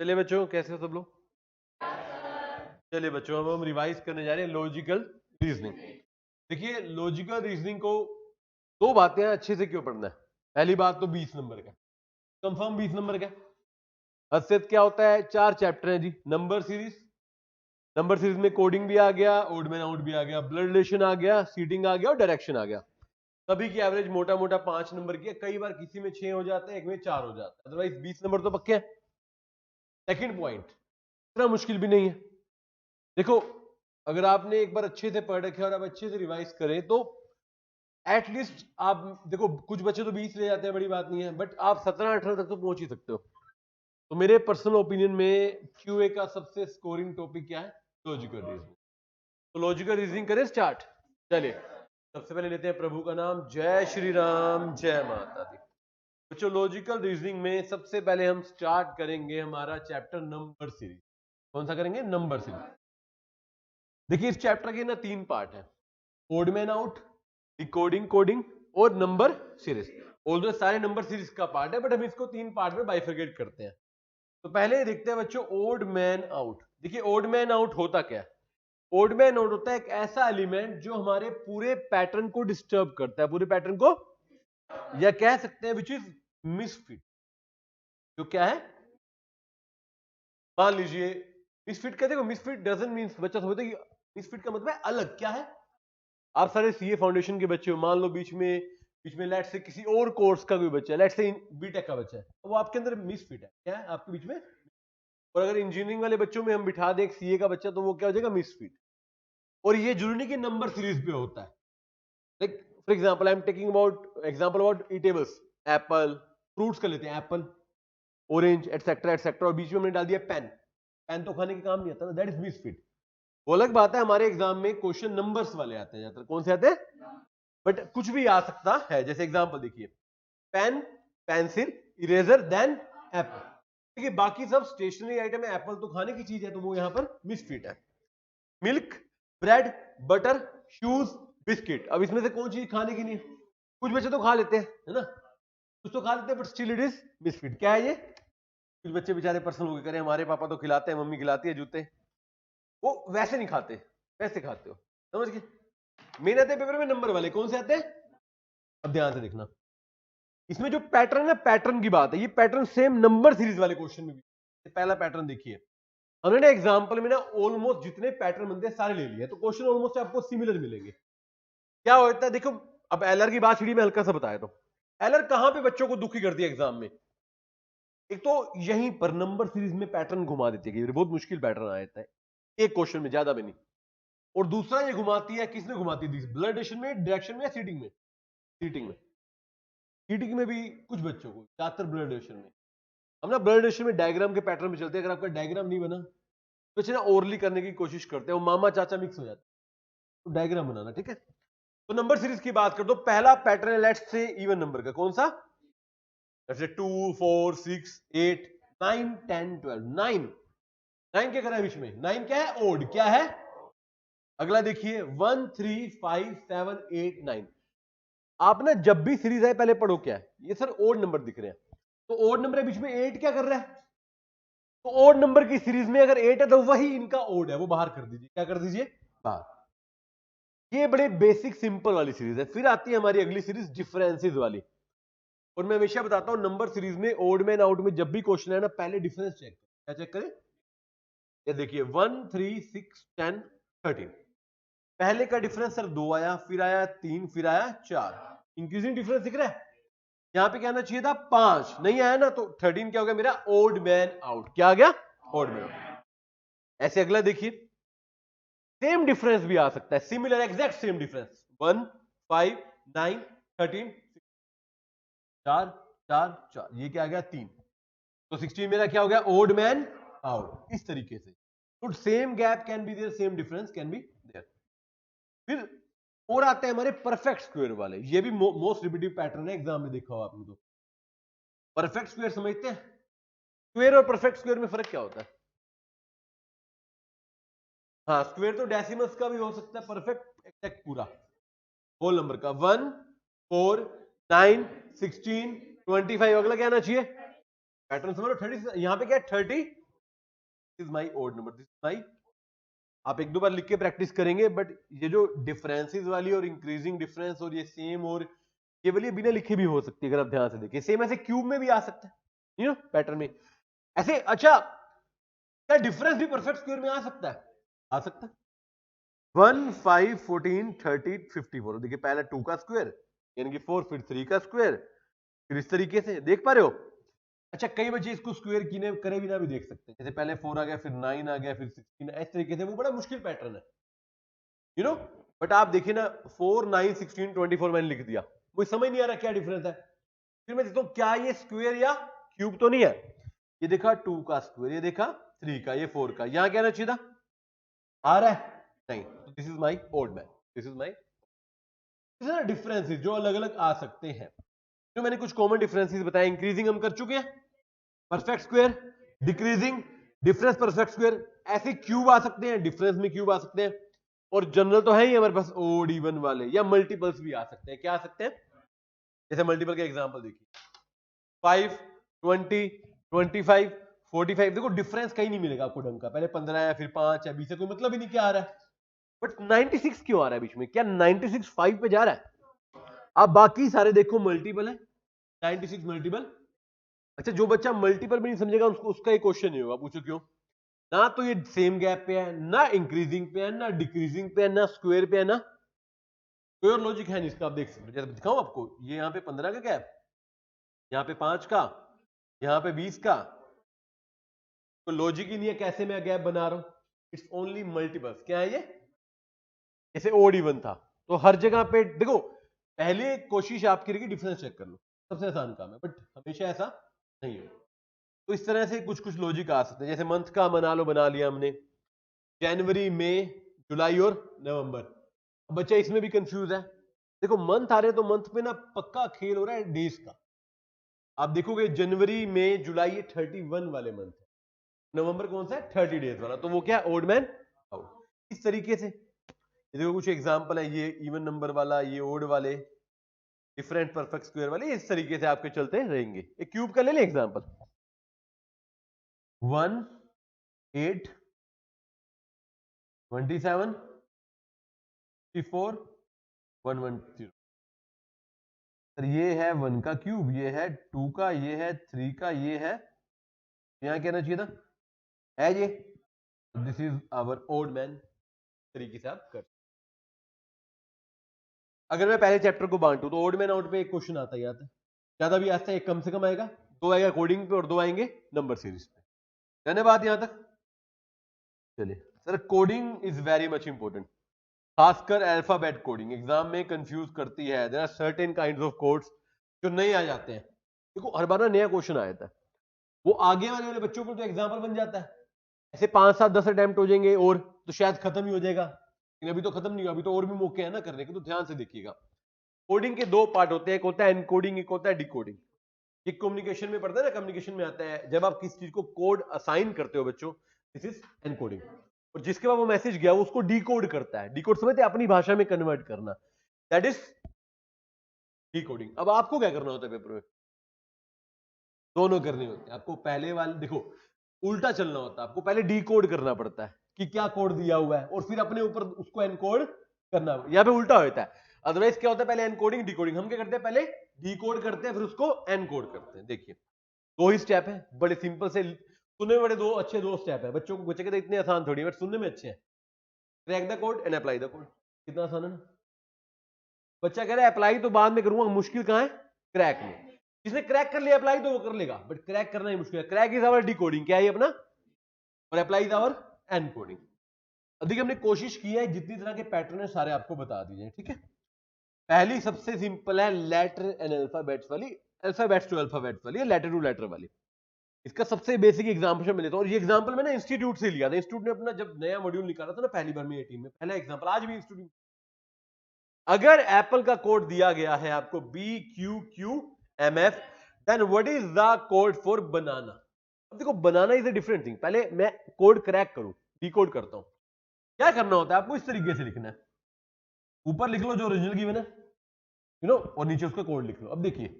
चलिए बच्चों, कैसे हो सब लोग? चलिए बच्चों, अब हम रिवाइज करने जा रहे हैं लॉजिकल रीजनिंग। देखिए, लॉजिकल रीजनिंग को दो बातें अच्छे से क्यों पढ़ना है। पहली बात तो 20 नंबर का कंफर्म, 20 नंबर का हद क्या होता है। 4 चैप्टर हैं जी। नंबर सीरीज में कोडिंग भी आ गया, ओड मैन आउट भी आ गया, ब्लड रिलेशन आ गया, सीटिंग आ गया और डायरेक्शन आ गया। सभी की एवरेज मोटा मोटा 5 नंबर की है। कई बार किसी में 6 हो जाते हैं, एक में 4 हो जाता है, अदरवाइज 20 नंबर तो पक्के हैं। सेकंड पॉइंट, इतना मुश्किल भी नहीं है। देखो, अगर आपने एक बार अच्छे से पढ़ रखे और आप अच्छे से रिवाइज करें तो एटलीस्ट आप देखो, कुछ बच्चे तो 20 ले जाते हैं, बड़ी बात नहीं है, बट आप 17-18 तक तो पहुंच ही सकते हो। तो मेरे पर्सनल ओपिनियन में क्यूए का सबसे स्कोरिंग टॉपिक क्या है? Logical reasoning. तो लॉजिकल रीजनिंग करें स्टार्ट। चलिए, सबसे पहले लेते हैं प्रभु का नाम। जय श्री राम, जय माता दी। बच्चों, लॉजिकल रीजनिंग में सबसे पहले हम स्टार्ट करेंगे हमारा चैप्टर नंबर सीरीज। कौन सा करेंगे? Number series. देखिए, इस चैप्टर के ना 3 पार्ट है, odd man out, decoding coding और नंबर सीरीज। ऑल्दो सारे नंबर सीरीज का पार्ट है, बट हम इसको 3 पार्ट में बाइफरकेट करते हैं। तो पहले देखते हैं बच्चों ओड मैन आउट। देखिए, ओड मैन आउट होता क्या है? ओड मैन आउट होता है एक ऐसा एलिमेंट जो हमारे पूरे पैटर्न को डिस्टर्ब करता है, पूरे पैटर्न को, या कह सकते हैं विच इज मिसफिट। जो क्या है? मान लीजिए मिसफिट कहते हैं। मिसफिट डजंट मीन, बच्चा समझते हैं कि मिसफिट का मतलब है अलग। क्या है? आप सारे सीए फाउंडेशन के बच्चे हो, मान लो बीच में लेट से किसी और कोर्स का कोई बच्चा है, लेट से बीटेक का बच्चा है, तो वो आपके अंदर मिसफिट है। क्या है आपके बीच में? और अगर इंजीनियरिंग वाले बच्चों में हम बिठा दें एक सीए का बच्चा, तो वो क्या हो जाएगा? मिसफिट। और ये जरूरी नहीं कि नंबर सीरीज पे होता है। Like for example, I am taking about eatables, Apple, fruits का लेते हैं, एप्पल, ऑरेंज, एटसेट्रा एटसेट्रा, और बीच में हमने डाल दिया पेन। पेन तो खाने के काम नहीं आता ना, दैट इज मिसफिट। वो अलग बात है, हमारे एग्जाम में क्वेश्चन नंबर्स वाले आते हैं ज्यादातर। कौन से आते हैं? बट कुछ भी आ सकता है। जैसे एग्जांपल देखिए, pen, pencil, eraser, then apple. देखिए, बाकी सब स्टेशनरी आइटम है, एप्पल तो खाने की चीज है, तो वो यहां पर मिसफिट है। Milk, bread, butter, shoes, biscuit. अब इसमें से कौन चीज खाने की नहीं? कुछ बच्चे तो खा लेते हैं, है ना, कुछ तो खा लेते हैं, but still it is misfit. क्या है ये? कुछ बच्चे बेचारे पर्सनल होकर करें, हमारे पापा तो खिलाते हैं, मम्मी खिलाती है जूते, वो वैसे नहीं खाते, वैसे खाते हो। समझ गए? मेन आते हैं पेपर में नंबर वाले। कौन से आते हैं? अब ध्यान से देखना, इसमें जो पैटर्न है, पैटर्न की बात है। ये पैटर्न सेम नंबर सीरीज वाले क्वेश्चन में भी। पहला पैटर्न देखिए, हमने एग्जांपल में ना ऑलमोस्ट जितने पैटर्न बनते हैं सारे ले लिए, तो क्वेश्चन ऑलमोस्ट आपको सिमिलर मिलेंगे। क्या होता है देखो, अब एलआर की बात सीढ़ी में हल्का सा बताया, तो एलआर कहां पे बच्चों को दुखी करती है एग्जाम में? एक तो यहीं पर नंबर सीरीज में पैटर्न घुमा देती है, बहुत मुश्किल पैटर्न आ जाता है एक क्वेश्चन में, ज्यादा भी नहीं। और दूसरा ये घुमाती है, किसने घुमाती है? ब्लड रिलेशन में, डायरेक्शन में, या सीटिंग में? सीटिंग में। सीटिंग में भी कुछ बच्चों को, ज्यादातर ब्लड रिलेशन में। हम ना ब्लड रिलेशन में डायग्राम के पैटर्न में चलते हैं। अगर आपका डायग्राम नहीं बना तो बच्चे ना ओरली करने की कोशिश करते हैं, वो मामा चाचा मिक्स हो जाते हैं, तो डायग्राम बनाना। ठीक है, तो नंबर सीरीज की बात कर दो, पहला पैटर्न है लेट्स से इवन नंबर का। कौन सा? जैसे 2, 4, 6, 8, 9, 10, 12। 9 क्या कर रहा है बीच में? 9 क्या है? ओड। क्या है? अगला देखिए 1, 3, 5, 7, 8, 9। आप ना जब भी सीरीज आए पहले पढ़ो क्या है ये। सर ओड नंबर दिख रहे हैं, तो ओड नंबर है बीच में, 8 क्या कर रहा है? तो ओड नंबर की सीरीज में अगर 8 है तो वही इनका ओड है, वो बाहर कर दीजिए। क्या कर दीजिए? बाहर। ये बड़े बेसिक सिंपल वाली सीरीज है। फिर आती है हमारी अगली सीरीज, डिफरेंसेस वाली। और मैं हमेशा बताता हूं, नंबर सीरीज में ओड मैन आउट में जब भी क्वेश्चन है ना, पहले डिफरेंस चेक करें। क्या चेक करें? ये देखिए 1, 3, 6, 10, 13। पहले का डिफरेंस सर 2 आया, फिर आया 3, फिर आया 4। इंक्रीजिंग डिफरेंस दिख रहा है। यहां पे क्या आना चाहिए था? 5, नहीं आया ना, तो 13 क्या हो गया मेरा? Odd man out. क्या आ गया? Odd man out. ऐसे अगला देखिए, सेम डिफरेंस भी आ सकता है, सिमिलर एग्जैक्ट सेम डिफरेंस। 1, 5, 9, 13, 4, 4, 4। ये क्या आ गया? 3। तो 16 मेरा क्या हो गया? Odd man out. इस तरीके से तो same gap can be there, same difference can be there. फिर और आते हैं हमारे परफेक्ट स्क्वायर वाले। ये भी मोस्ट रिपीटेड पैटर्न है, एग्जाम में देखा हो आपने तो। परफेक्ट स्क्वायर समझते हैं? स्क्वायर और परफेक्ट स्क्वायर में फर्क क्या होता है? हाँ, स्क्वायर तो डेसिमल्स का भी हो सकता है, परफेक्ट एग्जैक्ट पूरा होल नंबर का। 1, 4, 9, 16, 25। अगला क्या आना चाहिए? पैटर्न समझ लो। 30, यहाँ पे क्या है? 30, is my odd number, this is my. आप एक दो बार लिख के प्रैक्टिस करेंगे, बट ये जो डिफरेंसेस वाली और इंक्रीजिंग डिफरेंस और ये सेम और केवल ये बिना लिखे भी हो सकती है, अगर आप ध्यान से देखिए। सेम ऐसे क्यूब में भी आ सकता है, यू नो, पैटर्न में ऐसे। अच्छा, क्या डिफरेंस भी परफेक्ट स्क्वायर में आ सकता है? आ सकता है। 1 5 14 30 54, देखिए पहले 2 का स्क्वायर यानी कि 4, फिर 3 का स्क्वायर, फिर इस तरीके से देख पा रहे हो। अच्छा, कई बच्चे इसको स्क्वायर कीने करे बिना भी देख सकते हैं, जैसे पहले 4 आ गया, फिर 9 आ गया, फिर 16, इस तरीके से। वो बड़ा मुश्किल पैटर्न है, यू नो। बट आप देखिए ना, 4 9 16 24 मैंने लिख दिया, मुझे समझ नहीं आ रहा क्या डिफरेंस है। फिर मैं देखता हूं क्या ये स्क्वायर या क्यूब तो नहीं है। ये देखा 2 का स्क्वायर, ये देखा 3 का, ये 4 का, यहां क्या आना चाहिए था? आ रहा है नहीं, तो this is my odd man, this is my differences जो अलग अलग आ सकते हैं। जो मैंने कुछ कॉमन डिफरेंसेस बताए, इंक्रीजिंग हम कर चुके हैं, perfect square, decreasing, difference perfect square, ऐसे क्यूब आ सकते हैं, डिफरेंस में क्यूब आ सकते हैं, और जनरल तो है ही हमारे पास ओड इवन वाले, या मल्टीपल्स भी आ सकते हैं। क्या आ सकते हैं? जैसे मल्टीपल के एग्जांपल देखिए, 5 20 25 45, देखो डिफरेंस कहीं नहीं मिलेगा आपको ढंग का, पहले 15 है, फिर 5 है, 20 है, कोई मतलब ही नहीं क्या आ रहा है। बट 96 क्यों आ रहा है बीच में? क्या 96 5 पे जा रहा है? आप बाकी सारे देखो मल्टीपल है, 96 मल्टीपल। अच्छा, जो बच्चा मल्टीपल भी नहीं समझेगा उसको, उसका एक क्वेश्चन नहीं होगा। पूछो क्यों? ना तो ये सेम गैप पे है, ना इंक्रीजिंग पे है, ना डिक्रीजिंग पे है, ना स्क्वायर पे है, ना कोई और लॉजिक है नहीं इसका। आप देख सकते हो, जैसे दिखाऊं आपको, ये यहाँ पे 15 का गैप, यहाँ पे 5 का, यहाँ पे 20 का, तो लॉजिक ही नहीं है कैसे मैं गैप बना रहा हूं। It's only multiples. क्या है ये? जैसे ओड इवन था, तो हर जगह पे देखो, पहले कोशिश आपकी रहेगी डिफरेंस चेक कर लो, सबसे आसान काम है, बट हमेशा ऐसा नहीं है। तो इस तरह से कुछ कुछ लॉजिक आ सकते हैं। जैसे मंथ का मना लो, बना लिया हमने, जनवरी, मई, जुलाई और नवंबर। बच्चा इसमें भी कंफ्यूज है। देखो मंथ आ रहे हैं, तो मंथ पे ना पक्का खेल हो रहा है डेज का। आप देखोगे जनवरी, मई, जुलाई, ये 31 वाले मंथ है, नवंबर कौन सा है? 30 डेज वाला, तो वो क्या है? Odd man out. इस तरीके से ये देखो कुछ एग्जांपल है, ये इवन नंबर वाला, ये ओड वाले, डिफरेंट परफेक्ट स्क्वायर वाले, इस तरीके से आपके चलते रहेंगे। एक क्यूब का ले लें एग्जांपल, 1 8 27 54 110। सर ये है 1 का क्यूब, ये है 2 का, ये है 3 का, ये है, यहाँ क्या चाहिए था? है ये। This is our odd man. तरीके से आप कर, अगर मैं पहले चैप्टर को बांटू तो ओड मैन आउट पे एक क्वेश्चन आता ही आता है, ज्यादा भी आता है, एक कम से कम आएगा, 2 आएगा कोडिंग पे और 2 आएंगे नंबर सीरीज पे। धन्यवाद यहां तक। चलिए sir, coding is very much important, खासकर अल्फाबेट कोडिंग एग्जाम में कंफ्यूज करती है। There are certain kinds of codes जो नहीं आ जाते हैं। देखो हर बार ना नया क्वेश्चन आ जाता है, वो आगे वाले वाले बच्चों को तो एग्जाम्पल बन जाता है, ऐसे 5 7 10 अटेम्प्ट हो जाएंगे और तो शायद खत्म ही हो जाएगा, लेकिन अभी तो खत्म नहीं हुआ, अभी तो और भी मौके हैं ना करने के। तो ध्यान से देखिएगा, कोडिंग के दो पार्ट होते हैं, एक होता है एनकोडिंग, एक होता है डिकोडिंग। ये कम्युनिकेशन में पढ़ता है ना, कम्युनिकेशन में आता है, जब आप किसी चीज को कोड असाइन करते हो बच्चों, दिस इज एनकोडिंग। और जिसके बाद वो मैसेज गया वो उसको डिकोड करता है। डिकोड समझते हैं? अपनी भाषा में कन्वर्ट करना, दैट इज डिकोडिंग। अब आपको क्या करना होता है पेपर में? दोनों करने होते हैं आपको। पहले वाले देखो, उल्टा चलना होता है, आपको पहले डिकोड करना पड़ता है कि क्या कोड दिया हुआ है, और फिर अपने ऊपर उसको एनकोड करना। यहाँ पे उल्टा होता है, अदरवाइज क्या होता है? पहले एनकोडिंग डिकोडिंग, हम क्या करते हैं? पहले डिकोड करते हैं, फिर उसको एनकोड करते हैं। देखिए दो ही स्टेप है, बड़े सिंपल से, सुनने में बड़े दो अच्छे दो स्टेप है। बच्चों को बच्चे कहते इतने आसान थोड़ी है, बट सुनने में अच्छे हैं। Crack the code and apply the code, कितना आसान है ना। बच्चा कह रहा है अप्लाई तो बाद में करूंगा, मुश्किल कहां है? क्रैक में। जिसने क्रैक कर लिया अप्लाई तो वो कर लेगा, बट क्रैक करना ही मुश्किल है। क्रैक इज आवर डिकोडिंग, क्या है अपना, और अप्लाई इज आवर एनकोडिंग। अधिक हमने कोशिश की है जितनी तरह के पैटर्न है सारे आपको बता दीजिए, ठीक है। पहली सबसे सिंपल है लेटर एंड अल्फाबेट्स वाली, अल्फाबेट्स टू अल्फाबेट्स वाली, लेटर टू लेटर वाली। इसका सबसे बेसिक एग्जांपल मैं लेता हूं, और ये एग्जांपल मैंने इंस्टीट्यूट से लिया था। इंस्टीट्यूट ने अपना जब नया मॉड्यूल निकाला था ना पहली बार में 18 में, पहला एग्जांपल आज भी इंस्टीट्यूट। अगर एप्पल का कोड दिया गया है आपको BQQMF, then what is the code for banana. अब देखो banana is a different thing, पहले मैं कोड क्रैक करूं, डिकोड करता हूं। क्या करना होता है आपको? इस तरीके से लिखना है, ऊपर लिख लो जो ओरिजिनल गिवन है, यू नो, और नीचे उसका कोड लिख लो। अब देखिए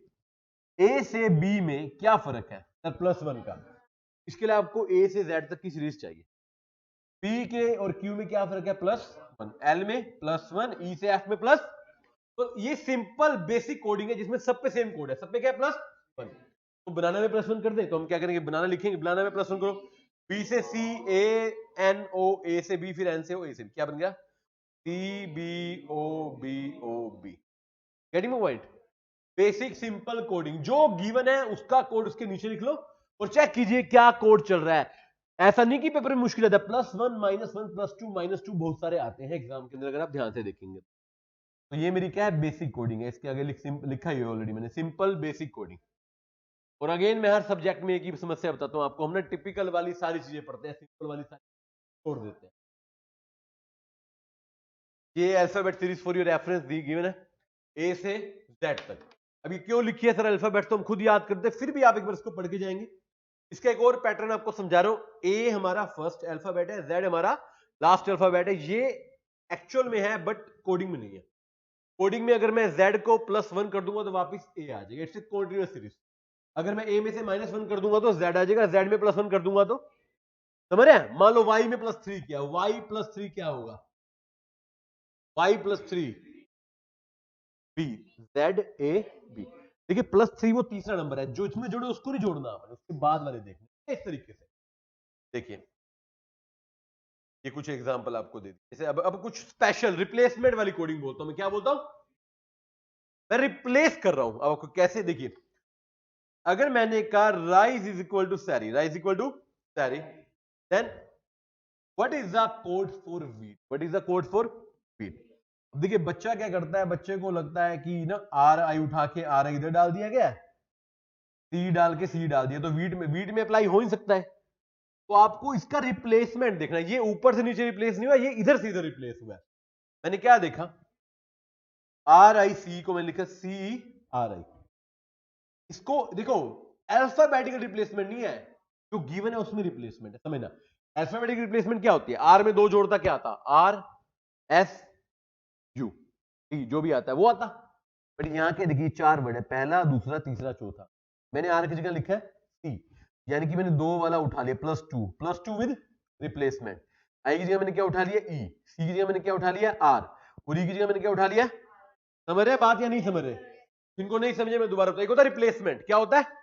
ए से बी में क्या फर्क है सर? +1 का। इसके लिए आपको ए से जेड तक की सीरीज चाहिए। पी के और क्यू में क्या फर्क है? +1, एल में +1, ई से एफ में प्लस। तो ये सिंपल बेसिक कोडिंग है जिसमें सब पे सेम कोड है, सब पे क्या है? +1। तो बनाना में +1 कर दे, तो हम क्या करेंगे? बनाना लिखेंगे, बनाना में +1 करो। बी से सी, ए एन ओ, ए से बी, फिर एन से ओ, ए से बी, क्या बन गया? C B O B O B. Getting my point? Basic simple coding, जो गिवन है उसका कोड उसके नीचे लिख लो और चेक कीजिए क्या कोड चल रहा है। ऐसा नहीं कि पेपर में मुश्किल आता है। +1, -1, +2, -2 बहुत सारे आते हैं एग्जाम के अंदर, अगर आप ध्यान से देखेंगे। तो ये मेरी क्या है? बेसिक कोडिंग है। इसके आगे लिखा ही है ऑलरेडी मैंने, सिंपल बेसिक कोडिंग। और अगेन मैं हर सब्जेक्ट में एक ही समस्या बताता हूं आपको, हमने टिपिकल वाली सारी चीजें पढ़ते हैं, सिंपल वाली सारी छोड़ देते हैं। ये alphabet series for your reference the given है, ए से जेड तक। अभी क्यों लिखी है सर अल्फाबेट, तो हम खुद याद करते हैं, फिर भी आप एक बार इसको पढ़ के जाएंगे। इसका एक और पैटर्न आपको समझा रहा हूं। ए हमारा फर्स्ट अल्फाबेट है, जेड हमारा लास्ट अल्फाबेट है। ये एक्चुअल में है बट कोडिंग में नहीं है। कोडिंग में अगर मैं जेड को +1 कर दूंगा तो वापस ए आ जाएगा, इट्स कॉन्टिन्यूअस सीरीज। अगर मैं ए में से -1 कर दूंगा तो जेड आ जाएगा, जेड में +1 कर दूंगा तो, समझ रहे हैं? मान लो वाई में +3 किया, वाई +3 क्या होगा? Y +3 B, Z A B. देखिए +3 वो तीसरा नंबर है, जो इसमें जोड़े उसको नहीं जोड़ना आपने, उसके बाद वाले देखने इस तरीके से। देखिए ये कुछ एग्जांपल आपको दे दी, जैसे अब कुछ स्पेशल रिप्लेसमेंट वाली कोडिंग बोलता हूं मैं। क्या बोलता हूं? मैं रिप्लेस कर रहा हूं। अब आपको कैसे? देखिए अगर मैंने कहा rice is equal to sari, rice equal to sari, then what is the code for wheat? What is the code for wheat? देखिए बच्चा क्या करता है, बच्चे को लगता है कि ना आर आई उठा के आर आई इधर डाल दिया गया, सी डाल के सी डाल दिया, तो वीट में अप्लाई हो ही सकता है। तो आपको इसका रिप्लेसमेंट देखना है। ये ऊपर से नीचे रिप्लेस नहीं हुआ, ये इधर से इधर रिप्लेस हुआ है। मैंने क्या देखा? आर आई सी को मैंने लिखा सी आर आई। इसको देखो अल्फाबेटिकल रिप्लेसमेंट नहीं है, जो गिवन है उसमें रिप्लेसमेंट है, समझना। अल्फाबेटिकल रिप्लेसमेंट क्या होती है? आर में 2 जोड़ता क्या आता? आर एस यू, जो भी आता है वो आता। बट यहाँ के देखिए 4 वर्ड है, पहला, दूसरा, तीसरा, चौथा। मैंने आर की जगह लिखा है सी, यानी कि मैंने 2 वाला उठा लिया, +2 विद रिप्लेसमेंट। आई की जगह मैंने क्या उठा लिया? ई। सी की जगह मैंने क्या उठा लिया? आर। और ई की जगह मैंने क्या उठा लिया? समझ रहे बात या नहीं समझ रहे? जिनको नहीं समझे मैं दोबारा बताऊं। एक होता है रिप्लेसमेंट, क्या होता है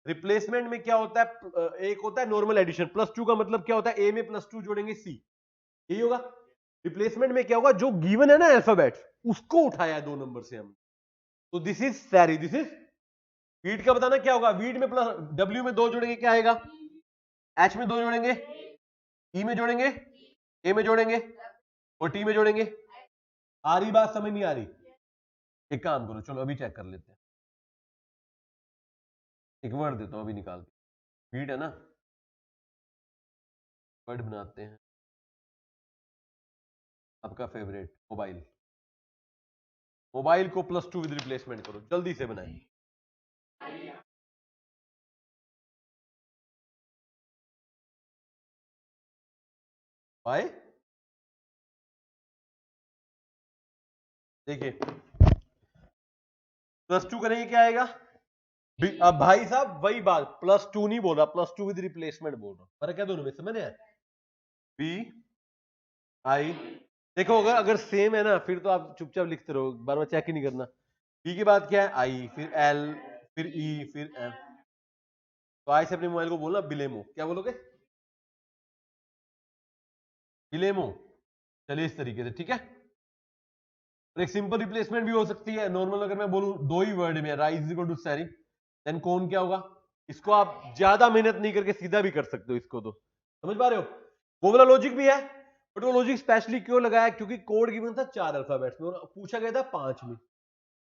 रिप्लेसमेंट में? क्या होता है? एक होता है नॉर्मल एडिशन, +2 का मतलब क्या होता है? ए में +2 जोड़ेंगे सी, यही होगा। रिप्लेसमेंट में क्या होगा? जो गिवन है ना अल्फाबेट, उसको उठाया है 2 नंबर से हम। तो दिस इज सैरी, दिस इज वीट। का बताना क्या होगा? वीट में प्लस डब्ल्यू में 2 जोड़ेंगे क्या आएगा? एच में 2 जोड़ेंगे, ई में जोड़ेंगे, ए में जोड़ेंगे और टी में जोड़ेंगे। आ रही बात? समझ नहीं आ रही? एक काम करो, चलो अभी चेक कर लेते हैं। एक वर्ड देता हूं अभी निकाल के, वीट है ना, वर्ड बनाते हैं। आपका फेवरेट मोबाइल, मोबाइल को +2 विद रिप्लेसमेंट करो, जल्दी से बनाए। भाई देखिए +2 करेंगे क्या आएगा? अब भाई साहब वही बात, +2 नहीं बोल रहा, +2 विद रिप्लेसमेंट बोल रहा हूं। फर्क है दोनों में, समझ आया? B I. देखो अगर अगर सेम है ना, फिर तो आप चुपचाप लिखते रहो, बार बार चेक ही नहीं करना। बी की बात क्या है? आई, फिर एल, फिर ई, फिर एम। तो आई से अपने मोबाइल को बोलना बिलेमो। क्या बोलोगे? बिलेमो। चलिए इस तरीके से, ठीक है। और एक सिंपल रिप्लेसमेंट भी हो सकती है नॉर्मल। अगर मैं बोलूं 2 ही वर्ड में, rise equal to sari, then कौन क्या होगा? इसको आप ज्यादा मेहनत नहीं करके सीधा भी कर सकते हो इसको, तो समझ पा रहे हो? वो वाला लॉजिक भी है, बट वो लॉजिक स्पेशली क्यों लगाया? क्योंकि कोड गिवन था 4 अल्फाबेट्स में और पूछा गया था 5 में।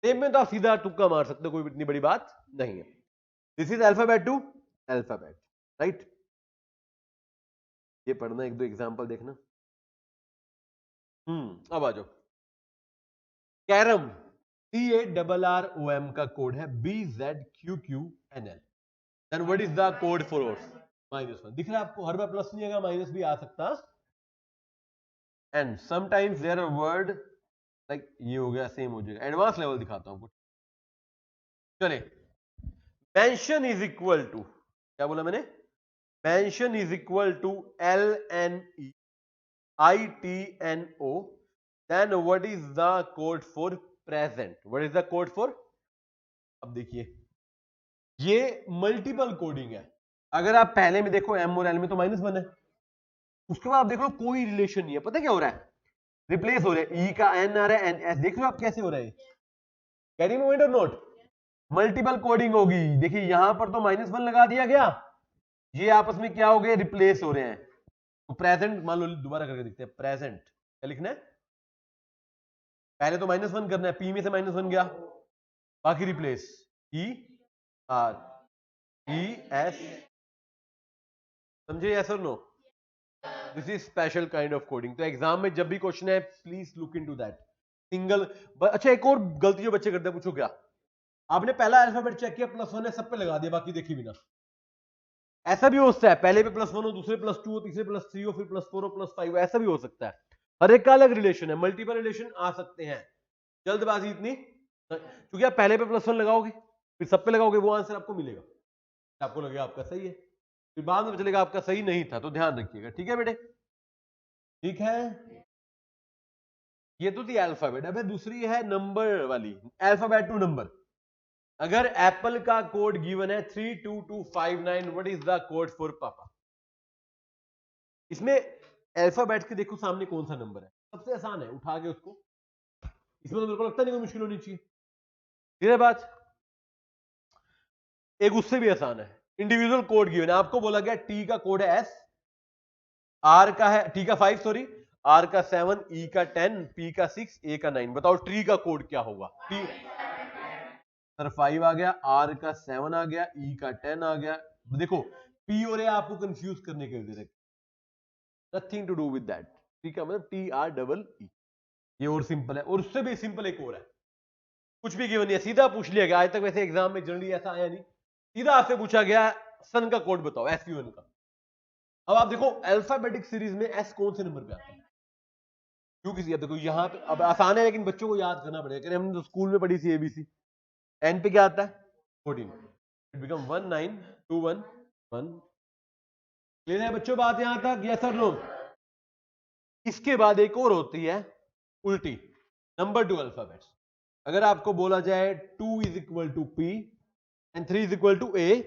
सेम में तो आप सीधा तुक्का मार सकते हो, कोई इतनी बड़ी बात नहीं है। This is alphabet to alphabet, right? ये पढ़ना, एक दो एग्जांपल देखना। अब आ जाओ। कैरम, CARROM का कोड है BZQQNL। Then what is the code for oars? -1। दिख रहा है आपको? हर बार प्लस नहीं आएगा, माइनस भी आ सकता। And sometimes there are word like, ये हो गया, सेम हो जाएगा। एडवांस लेवल दिखाता हूं। चले, मेंशन इज इक्वल टू, क्या बोला मैंने? mention is equal to LNEITNO, then what is the code for present? What is the code for? अब देखिए ये मल्टीपल कोडिंग है। अगर आप पहले में देखो एम और एल में तो -1 है, उसके बाद आप देख लो कोई रिलेशन नहीं है। पता क्या हो रहा है? रिप्लेस हो रहा है, ई का एन आ रहा है, एन एस। देख लो आप कैसे हो रहा है, कैरी मूवमेंट और नोट। मल्टीपल कोडिंग होगी। देखिए यहां पर तो -1 लगा दिया गया, ये आपस में क्या हो गए, रिप्लेस हो रहे हैं। तो प्रेजेंट मान लो, दोबारा करके देखते हैं। प्रेजेंट क्या लिखना है? पहले तो -1 करना है, पी में से -1 गया, बाकी replace E R E S. समझे? यस और no? This is special kind of coding. तो एग्जाम में जब भी क्वेश्चन है, please look into that. Single. अच्छा, एक और गलती जो बच्चे करते हैं, पूछो क्या? आपने पहला अल्फाबेट चेक किया, +1 है, सब पे लगा दिया, बाकी देखी बिना। ऐसा भी हो सकता है, पहले पे +1 हो, दूसरे +2 हो, तीसरे +3 हो, फिर +4 हो, +5 हो, ऐसा भी हो सकता है। हर एक का अलग रिलेशन है, मल्टीपल रिलेशन आ सकते हैं। जल्दबाजी इतनी, क्योंकि आप पहले पे +1 लगाओगे, फिर सब पे लगाओगे, वो आंसर आपको मिलेगा, आपको लगेगा आपका सही है, फिर बाद में चलेगा आपका सही नहीं था। तो ध्यान रखिएगा, ठीक है बेटे? ठीक है, ये तो थी अल्फाबेट। अब दूसरी है नंबर वाली, अल्फाबेट टू नंबर। अगर एप्पल का कोड गिवन है 32259, what is the code for पापा? इसमें अल्फाबेट के देखो सामने कौन सा नंबर है, सबसे आसान है, उठा के उसको। इसमें तो मेरे को लगता नहीं कोई मुश्किल होनी चाहिए। क्लियर बात? एक उससे भी आसान है, इंडिविजुअल कोड गिवन है, आपको बोला गया टी का कोड है S, आर का है, टी का 5 सॉरी, आर का 7, ई का 10, पी का 6, ए का 9। बताओ ट्री का कोड क्या होगा? टी सर 5 आ गया, आर का 7 आ गया, ई का 10 आ गया। देखो पी और ए आपको कंफ्यूज करने के लिए, nothing to do with that. T का मतलब TREE। ये और सिंपल है, और उससे भी सिंपल एक और है, कुछ भी गिवन नहीं है, सीधा पूछ लिया गया। आज तक वैसे एग्जाम में जनरली ऐसा आया नहीं, सीधा आपसे पूछा गया सन का कोड बताओ, SUN का। अब आप देखो अल्फाबेटिक सीरीज में S कौन से नंबर पे आता है? क्योंकि देखो यहाँ पे अब आसान है, लेकिन बच्चों को याद करना पड़ेगा। हमने तो स्कूल में पढ़ी थी ABC। N पे क्या आता है? 14। It become 19211। क्लियर है बच्चों बात यहां तक? यस और नो? इसके बाद एक और होती है उल्टी, नंबर 2 अल्फाबेट्स। अगर आपको बोला जाए 2 is equal to P and 3 is equal to A,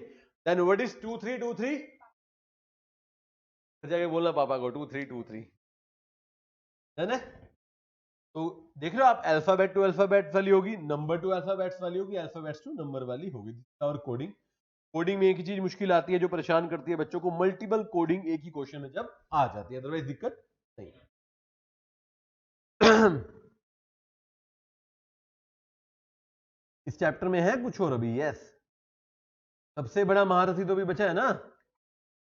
then what is 2323? जाके बोलना पापा को 2323, है ना? तो देख रहे हो आप, अल्फाबेट टू अल्फाबेट वाली होगी, नंबर टू अल्फाबेट्स वाली होगी, अल्फाबेट्स टू नंबर वाली होगी। और कोडिंग, कोडिंग में एक ही चीज मुश्किल आती है जो परेशान करती है बच्चों को, मल्टीपल कोडिंग एक ही क्वेश्चन में जब आ जाती है, अदरवाइज दिक्कत नहीं। इस चैप्टर में है कुछ और अभी? यस, सबसे बड़ा महारथी तो भी बचा है ना,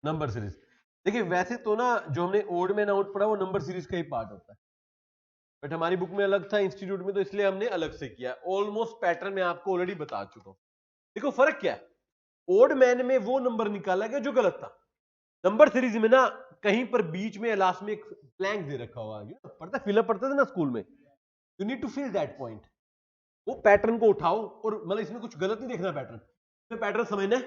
नंबर सीरीज। देखिए वैसे तो ना, जो हमने ओड में आउट पढ़ा वो नंबर सीरीज का ही पार्ट होता है, बट हमारी बुक में अलग था, इंस्टीट्यूट में, तो इसलिए हमने अलग से किया। ऑलमोस्ट पैटर्न में आपको ऑलरेडी बता चुका हूं। देखो फर्क क्या है, ओड मैन में वो नंबर निकाला गया जो गलत था, नंबर सीरीज में ना कहीं पर बीच में लास्ट में एक ब्लैंक दे रखा हुआ है, पढ़ता फिलअप पढ़ते थे ना स्कूल में, you need to fill that point. वो पैटर्न को उठाओ, और मतलब इसमें कुछ गलत नहीं देखना, पैटर्न इसमें पैटर्न समझना है,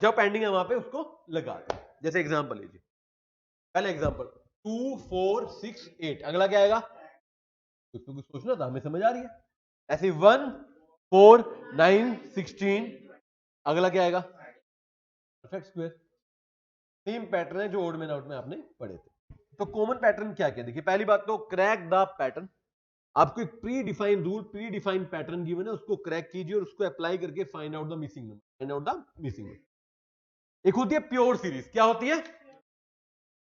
जब पेंडिंग है वहां पे उसको लगा दो। जैसे एग्जांपल लीजिए, पहला एग्जांपल 2 4 6 8, अगला क्या आएगा? कुछ तो कुछ सोचना था, हमें समझ आ रही है। ऐसे 1 4 9 16, अगला क्या आएगा? Perfect square. सेम पैटर्न है जो ओड मैन आउट में आपने पढ़े थे। तो कॉमन पैटर्न क्या क्या? देखिए पहली बात तो क्रैक द पैटर्न। आपको एक pre defined rule, pre defined pattern given है, उसको क्रैक कीजिए और उसको अप्लाई करके find out the missing number, find out the missing number. एक होती है प्योर सीरीज। क्या होती है?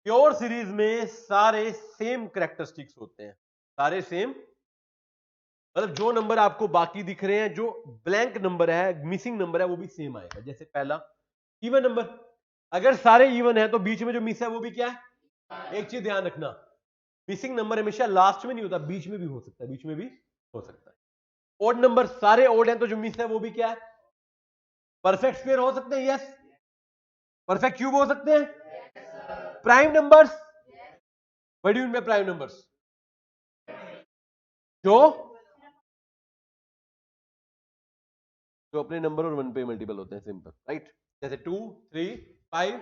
प्योर सीरीज में सारे सेम कैरेक्टरिस्टिक्स होते हैं, सारे सेम, मतलब जो नंबर आपको बाकी दिख रहे हैं, जो ब्लैंक नंबर है, मिसिंग नंबर है, वो भी सेम आएगा। जैसे पहला इवन नंबर, अगर सारे इवन है तो बीच में जो मिस है वो भी क्या है? एक चीज ध्यान रखना, मिसिंग नंबर हमेशा लास्ट में नहीं होता, बीच में भी हो सकता है, बीच में भी हो सकता है। ओड नंबर, सारे ओड हैं तो जो मिस है वो भी क्या है? परफेक्ट स्क्वायर हो सकते हैं, यस। परफेक्ट क्यूब हो सकते हैं। Prime numbers, what do you mean by prime numbers? जो जो अपने नंबर और 1 पे मल्टीपल होते हैं, सिंपल, राइट? जैसे 2 3 5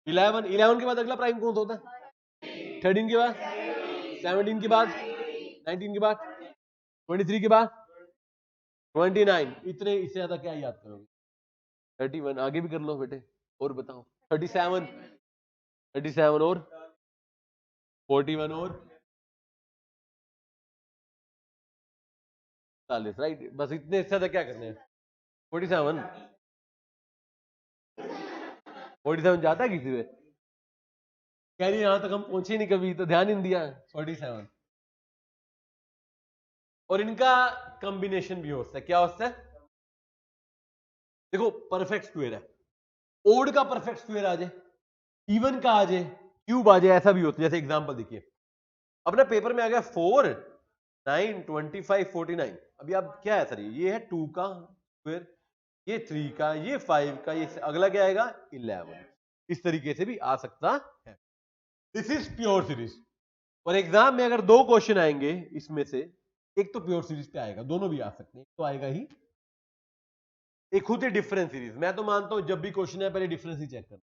11 के बाद अगला प्राइम कौन सा होता है? 13 के बाद, 17 के बाद, 19 के बाद, 23 के बाद, 29। इतने, इससे ज्यादा क्या याद करोगे? 31 आगे भी कर लो बेटे, और बताओ। 37, 37 और 41 और 40, राइट? बस इतने, इससे ज्यादा क्या करने हैं? 47, 47 जाता है किसी से? कह रही यहां तक हम पहुंचे नहीं कभी, तो ध्यान ही नहीं दिया। 47। और इनका कॉम्बिनेशन भी हो सकता है। क्या हो सकता है? देखो, परफेक्ट स्क्वायर है, ओड का परफेक्ट स्क्वायर आ जाए, इवन का आ जाए, क्यूब आ जाए, ऐसा भी होता है। जैसे एग्जांपल देखिए, अपने पेपर में आ गया 4, 9, 25, 49। अभी आप क्या है सर, ये है 2 का स्क्वायर, ये 3 का, ये 5 का, ये अगला क्या आएगा? 11। इस तरीके से भी आ सकता है। This is pure series. और एग्जाम में अगर 2 क्वेश्चन आएंगे इसमें से, एक तो प्योर सीरीज पे आएगा, दोनों भी आ सकते हैं, तो आएगा ही, एक होती है डिफरेंस सीरीज। मैं तो मानता हूं जब भी क्वेश्चन है पहले डिफरेंस ही चेक करना।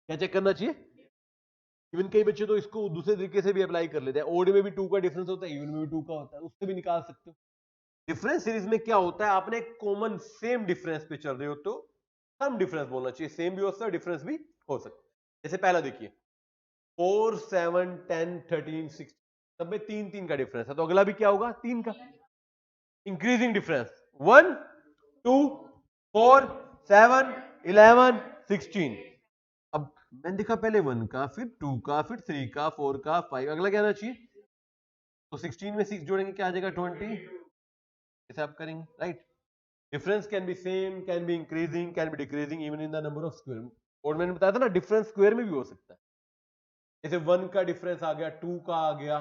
क्या चेक करना चाहिए? इवन कई बच्चे तो इसको दूसरे तरीके से भी अप्लाई कर लेते हैं। ओड में भी 2 का डिफरेंस होता है, इवन में भी 2 का होता है, उससे भी निकाल सकते हो। डिफरेंस सीरीज में क्या होता है, आपने कॉमन सेम डिफरेंस पे चल रहे हो तो सम डिफरेंस बोलना चाहिए। सेम भी हो सकता है, डिफरेंस भी हो सकता है। जैसे पहला देखिए, 4, 7, 10, 13, 16, सब में 3-3 का डिफरेंस है, तो अगला भी क्या होगा? 3 का। Increasing difference 1, 2, 4, 7, 11, 16। अब मैंने देखा पहले 1 का, फिर 2 का, फिर 3 का, 4 का, 5, अगला क्या आना चाहिए? तो 16 में 6 जोड़ेंगे, क्या आ जाएगा? 20। ऐसे आप करेंगे, right? Difference can B same, can be increasing, can be decreasing, even in the number of square. और मैंने बताया था ना, डिफरेंस स्क्वायर में भी हो सकता है। जैसे 1 का डिफरेंस आ गया, 2 का आ गया,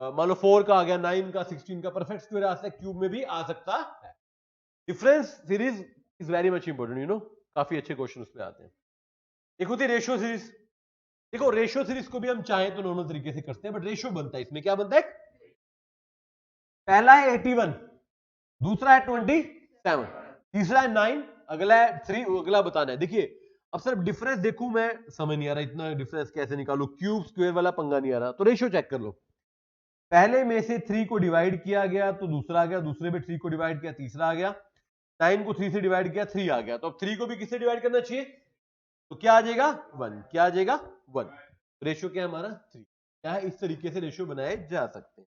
मान लो 4 का आ गया, 9 का, 16 का, परफेक्ट स्क्वायर आ सकता है, क्यूब में भी आ सकता है। Difference series is very much important, you know, काफी अच्छे क्वेश्चन उसमें आते हैं। एक होती है रेशियो सीरीज। देखो, रेशियो सीरीज को भी हम चाहें तो नॉर्मल तरीके से करते हैं, बट रेशियो बनता है इसमें। क्या बनता है? पहला है 81, दूसरा है 27, तीसरा है 9, अगला है 3, अगला बताना है। देखिए, अब सिर्फ डिफरेंस देखूं मैं, समझ नहीं आ रहा इतना डिफरेंस कैसे निकालू, क्यूब स्क्वायर वाला पंगा नहीं आ रहा, तो रेशियो चेक कर लो। पहले में से 3 को डिवाइड किया गया तो दूसरा आ गया, दूसरे में 3 को डिवाइड किया, तीसरा आ गया, 9 को 3 से डिवाइड किया, 3 आ गया। तो अब 3 को भी किससे डिवाइड करना चाहिए? तो क्या आ जाएगा? 1। क्या आ जाएगा? 1। रेशियो क्या है हमारा? 3। क्या है? इस तरीके से रेशियो बनाए जा सकते हैं।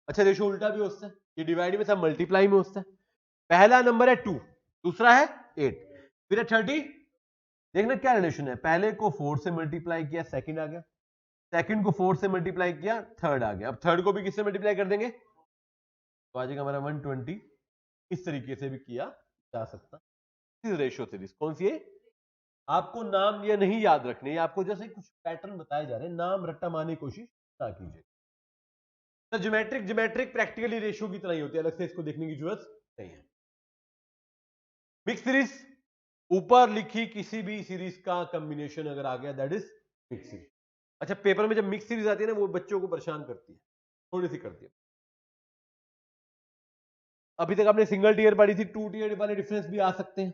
अच्छा, रेशियो उल्टा भी हो सकता है, ये डिवाइड में सब मल्टीप्लाई में होता है। पहला नंबर है 2, दूसरा है 8, फिर है 30। देखना क्या रिलेशन है, पहले को 4 से मल्टीप्लाई किया, सेकंड आ गया, सेकंड को 4 से मल्टीप्लाई किया, थर्ड आ गया। अब थर्ड को भी किससे मल्टीप्लाई कर देंगे, तो आ जाएगा हमारा 120। इस तरीके से भी किया जा सकता है। रेशियो सीरीज कौन सी है? आपको नाम ये नहीं याद रखने, आपको जैसे कुछ पैटर्न बताए जा रहे हैं, नाम रट्टा मारने की कोशिश ना कीजिए। तो ज्योमेट्रिक प्रैक्टिकली रेशियो की तरह ही होती है, अलग से इसको देखने की जरूरत नहीं है। मिक्स सीरीज, ऊपर लिखी किसी भी सीरीज का कॉम्बिनेशन अगर आ गया, दैट इज मिक्स सीरीज। अच्छा, पेपर में जब मिक्स सीरीज आती है ना, वो बच्चों को परेशान करती है, थोड़ी सी करती है। अभी तक आपने सिंगल टीयर पढ़ी थी, 2 टीयर वाले डिफरेंस भी आ सकते हैं।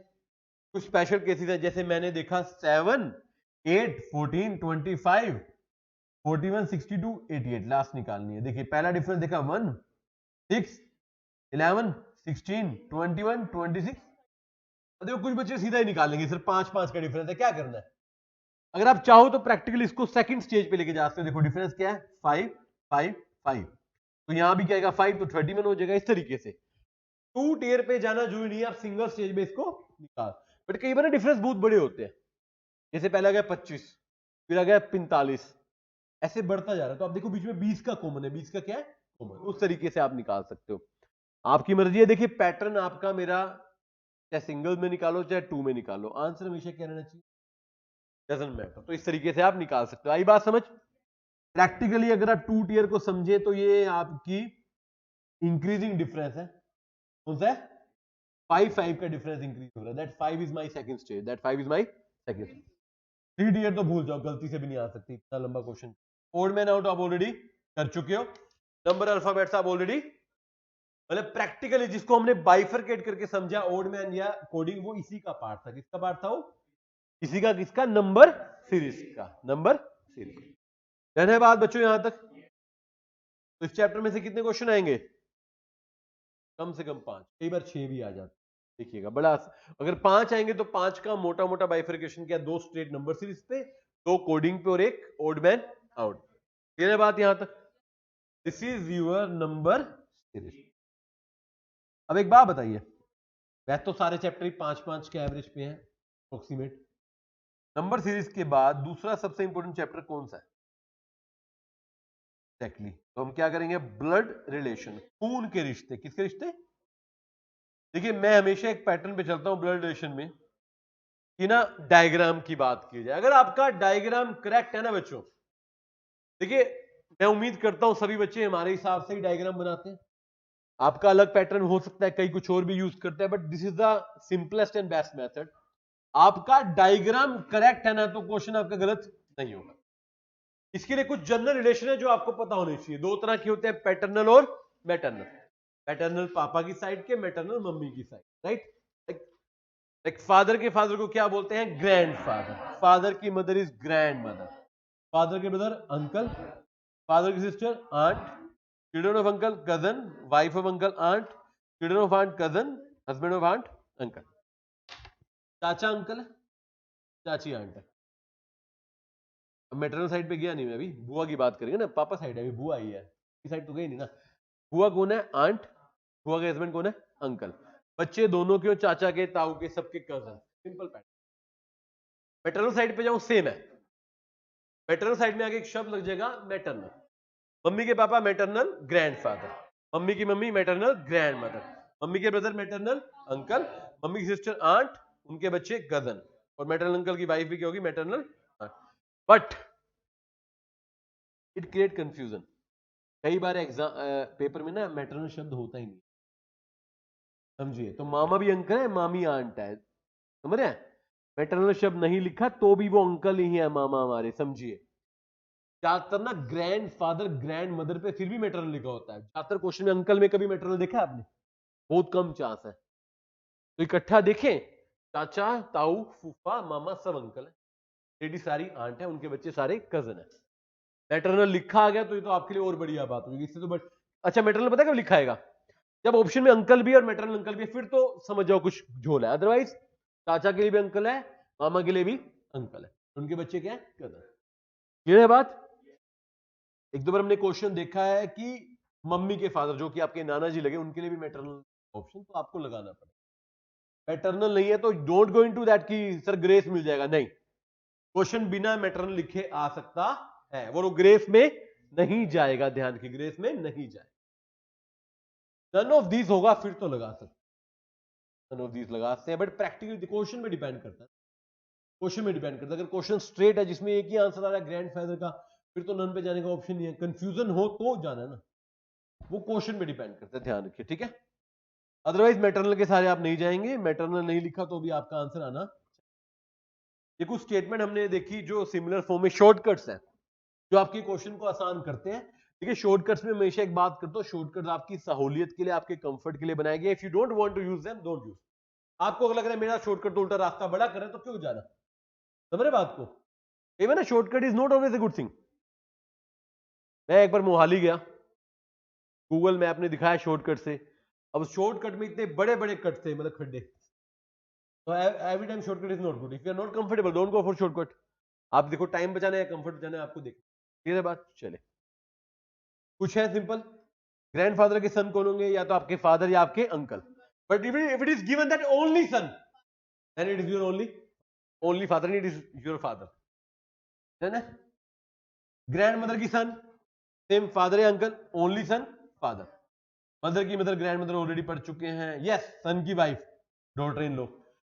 कुछ स्पेशल केसेस है, जैसे मैंने देखा 7, 8, 14, 25, 41, 62, 88, लास्ट निकालनी है। देखिए, पहला डिफरेंस देखा 1, 6, 11, 16, 21, 26। देखो, कुछ बच्चे सीधा ही निकालेंगे, सिर्फ 5-5 का डिफरेंस है, क्या करना है? अगर आप चाहो तो प्रैक्टिकली इसको सेकंड स्टेज पे लेके जा सकते हो। देखो, डिफरेंस क्या है? 5, 5, 5। तो यहां भी क्या आएगा? 5, तो 31 हो जाएगा। इस तरीके से 2 टीयर पे जाना जरूरी नहीं है, आप सिंगल स्टेज में इसको निकाल। बट कई बार डिफरेंस बहुत बड़े होते हैं, जैसे पहले आ गया 25, फिर आ गया 45, ऐसे बढ़ता जा रहा है। तो आप देखो, बीच में 20 का कॉमन है, 20 का क्या है? कॉमन। उस तरीके से आप निकाल सकते हो, आपकी मर्जी है। देखिए, पैटर्न आपका मेरा, चाहे सिंगल में निकालो चाहे 2 में निकालो, आंसर हमेशा क्या रहना चाहिए? Doesn't matter. तो इस तरीके से आप निकाल सकते हो। आई बात समझ? प्रैक्टिकली अगर आप 2 टीयर को समझे तो ये आपकी इंक्रीजिंग डिफरेंस है। कौन सा है? 5-5 का डिफरेंस इंक्रीज हो रहा है। That 5 is my second stage, that 5 is my second stage. 3 tier तो भूल जाओ, गलती से भी नहीं आ सकती, इतना लंबा क्वेश्चन। ओड मैन आउट आप ऑलरेडी कर चुके हो, नंबर अल्फाबेट्स आप ऑलरेडी, मतलब प्रैक्टिकली जिसको हमने बाइफरकेट करके समझा, ओड मैन या कोडिंग, वो इसी का पार्ट था। किसका पार्ट था वो? इसी का किसका? नंबर सीरीज का, नंबर सीरीज। डन है बात बच्चों यहां तक? तो इस चैप्टर में से कितने क्वेश्चन आएंगे? कम से कम 5, कई बार 6 भी आ जाते। देखिएगा बड़ा, अगर 5 आएंगे तो 5 का मोटा मोटा बाइफरकेशन क्या? 2 स्ट्रेट नंबर सीरीज पे, 2 कोडिंग पे और 1 ओड मैन आउट। क्लियर है बात यहां तक? This is your number series. अब एक बात बताइए, वैसे तो सारे चैप्टर ही 5-5 के एवरेज पे हैं अप्रोक्सीमेट। नंबर सीरीज के बाद दूसरा सबसे इंपॉर्टेंट चैप्टर कौन सा है? एक्जेक्टली, तो हम क्या करेंगे? ब्लड रिलेशन, खून के रिश्ते। किसके रिश्ते? देखिए मैं हमेशा एक पैटर्न पे चलता हूं ब्लड रिलेशन में कि ना डायग्राम की बात की जाए। अगर आपका डायग्राम करेक्ट है ना बच्चों, देखिए मैं उम्मीद करता हूं सभी बच्चे हमारे हिसाब से ही डायग्राम बनाते हैं। आपका अलग पैटर्न हो सकता है, कई कुछ और भी यूज करते हैं, but this is the simplest and best method. आपका डायग्राम करेक्ट है ना तो क्वेश्चन आपका गलत नहीं होगा। इसके लिए कुछ जनरल रिलेशन है जो आपको पता होने चाहिए। 2 तरह के होते हैं, पैटर्नल और मैटरनल। पैटर्नल पापा की साइड के, मैटरनल मम्मी की साइड, राइट? लाइक फादर के फादर को क्या बोलते हैं? ग्रैंडफादर। फादर की mother is grandmother. Father के ब्रदर अंकल, फादर की sister aunt, children of uncle cousin, wife of uncle aunt, children of aunt cousin, husband of aunt uncle. चाचा uncle है, चाची आंट है। मैटरनल साइड पे गया नहीं मैं, अभी बुआ की बात करेंगे ना, पापा साइड है, अभी बुआ आई है, इस साइड तो गई नहीं ना। बुआ कौन है? आंट। बुआ के हस्बैंड कौन है? अंकल। बच्चे दोनों के, चाचा के, ताऊ के, सबके cousin. Simple pattern. Maternal side पे जाऊं, सेम है। मैटरनल साइड में आगे एक शब्द लग जाएगा मैटरनल। मम्मी के पापा मैटरनल ग्रैंडफादर, मम्मी की मम्मी मैटरनल ग्रैंडमदर, मम्मी के ब्रदर मैटरनल अंकल, मम्मी की सिस्टर आंट, उनके बच्चे कजन, और मैटरनल अंकल की वाइफ भी क्या होगी? Maternal aunt. But it create confusion. कई बार एग्जाम पेपर में ना मैटरनल शब्द होता ही नहीं, समझिए। तो मामा भी अंकल है, मामी आंट है, समझ रहे हैं? मैटरनल शब्द नहीं लिखा तो भी वो अंकल ही है, मामा हमारे, समझिए। ज्यादातर ना ग्रैंड फादर ग्रैंड मदर पे फिर भी मैटरनल लिखा होता है। ज्यादातर क्वेश्चन में अंकल में कभी मैटरनल देखा है आपने? बहुत कम चांस है। तो इकट्ठा देखें, चाचा, ताऊ, फूफा, मामा सब अंकल है, लेडी सारी आंट है, उनके बच्चे सारे कजन है। मैटरनल लिखा आ गया तो ये तो आपके लिए और बढ़िया बात होगी, इससे तो अच्छा मैटरनल पता है कब लिखा आएगा? जब ऑप्शन में अंकल भी और मैटरनल अंकल भी, फिर तो समझ जाओ कुछ झोल है। अदरवाइज चाचा के लिए भी अंकल है, मामा के लिए भी अंकल है, उनके बच्चे क्या है? कजन। क्लियर है बात? एक दो बार हमने क्वेश्चन देखा है कि मम्मी के फादर जो कि आपके नाना जी लगे, उनके लिए भी मैटरनल ऑप्शन, तो आपको लगाना पड़ेगा। मैटरनल नहीं है तो डोंट गो इनटू दैट कि सर ग्रेस मिल जाएगा, नहीं। क्वेश्चन बिना मैटरनल लिखे आ सकता है, वो ग्रेस में नहीं जाएगा, ध्यान की, ग्रेस में नहीं जाएगा। नन ऑफ दीज होगा फिर तो लगा सकते, नन ऑफ दीज लगा सकते हैं, बट प्रैक्टिकली क्वेश्चन में डिपेंड करता है। क्वेश्चन में डिपेंड करता है, अगर क्वेश्चन स्ट्रेट है जिसमें एक ही आंसर आ रहा है ग्रैंडफादर का, फिर तो नन पे जाने का ऑप्शन नहीं है। कंफ्यूजन हो तो जाना ना, वो क्वेश्चन पे डिपेंड करता है, ध्यान रखिए, ठीक है? अदरवाइज मैटरनल के सारे आप नहीं जाएंगे, मैटरनल नहीं लिखा तो भी आपका आंसर आना। ये कुछ स्टेटमेंट हमने देखी जो सिमिलर फॉर्म में शॉर्टकट्स हैं, जो आपके क्वेश्चन को आसान करते हैं। देखिए शॉर्टकट्स में हमेशा एक बात करता हूं, शॉर्टकट्स आपकी सहूलियत के लिए, आपके कंफर्ट के लिए बनाए गए। If you don't want to use them, don't use. आपको अगर लग रहा है मेरा शॉर्टकट तो उल्टा रास्ता बड़ा कर रहा है, तो क्यों जाना? समझ रहे बात को? Even a shortcut is not always a good thing. मैं एक बार मोहाली गया, गूगल मैप ने दिखाया शॉर्टकट से, अब शॉर्टकट में इतने बड़े बड़े कट थे, मतलब खड्डे, तो every time shortcut is not good. If you are not comfortable, don't go for shortcut. आप देखो टाइम बचाना है, कंफर्ट बचाना है, आपको देखो। क्लियर है बात? चले, कुछ है सिंपल। ग्रैंडफादर के सन कौन होंगे? या तो आपके फादर या आपके uncle. But if it is given that only son, then it is your only father, it is your father, है ना? ग्रैंड मदर की सन, सेम फादर या uncle, only son father. Mother की मदर ग्रैंड मदर ऑलरेडी पढ़ चुके हैं। Yes, son की wife daughter in law,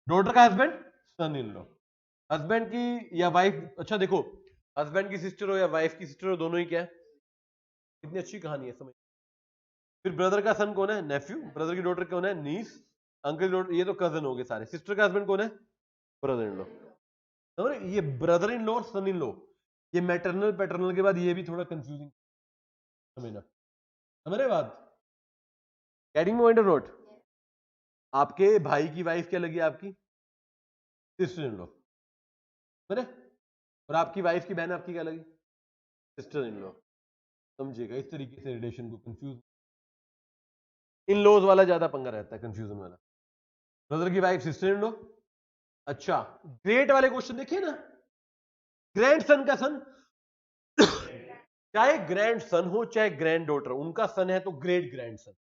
daughter का husband son in law. Husband की या वाइफ, अच्छा देखो, हस्बैंड की सिस्टर हो या वाइफ की सिस्टर हो, दोनों ही क्या है? कितनी अच्छी कहानी है, समझ। फिर ब्रदर का सन कौन है? नेफ्यू। ब्रदर की डॉटर कौन है? नीस। अंकल की डॉटर, ये तो कजन हो गए सारे। सिस्टर का हस्बैंड कौन है? Brother in law. समझ? ये ब्रदर इन लॉ और सन इन लॉ, ये मैटरनल पैटर्नल के बाद ये भी थोड़ा कंफ्यूजिंग समझना। समझ रहे बात? गेटिंग पॉइंट और नोट? आपके भाई की वाइफ क्या लगी? आपकी सिस्टर इन लॉ। समझे? और आपकी वाइफ की बहन आपकी क्या लगी? Sister in law. समझिएगा इस तरीके से रिलेशन को कंफ्यूज, इन लॉज वाला ज्यादा पंगा रहता है, कंफ्यूजन वाला। ब्रदर की वाइफ सिस्टर इन लॉ। अच्छा, ग्रेट वाले क्वेश्चन देखिए ना, ग्रैंड सन का सन चाहे ग्रैंड सन हो चाहे ग्रैंड डॉटर, उनका सन है तो ग्रेट ग्रैंड सन,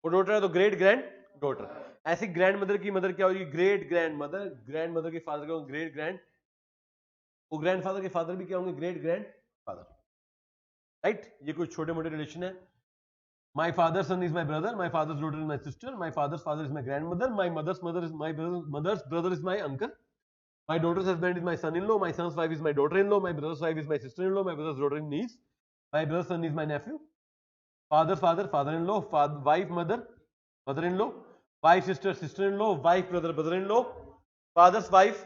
और डॉटर है तो ग्रेट ग्रैंड डॉटर। ऐसी ग्रैंड मदर की मदर क्या होगी? Great grand mother. Grand mother के फादर क्या होंगे? Great grand. वो ग्रैंड फादर के फादर भी क्या होंगे? Great grand father. राइट, ये कुछ छोटे मोटे रिलेशन है। My father's son is my brother, my father's daughter is my sister, my father's father is my grandmother, my mother's mother is my mother's brother is my uncle, my daughter's husband is my son-in-law, my son's wife is my daughter-in-law, my brother's wife is my sister-in-law, my brother's daughter is niece, my brother's son is my nephew, father's father, father-in-law, wife, mother, mother-in-law, wife, sister, sister-in-law, wife, brother, brother-in-law, father's wife,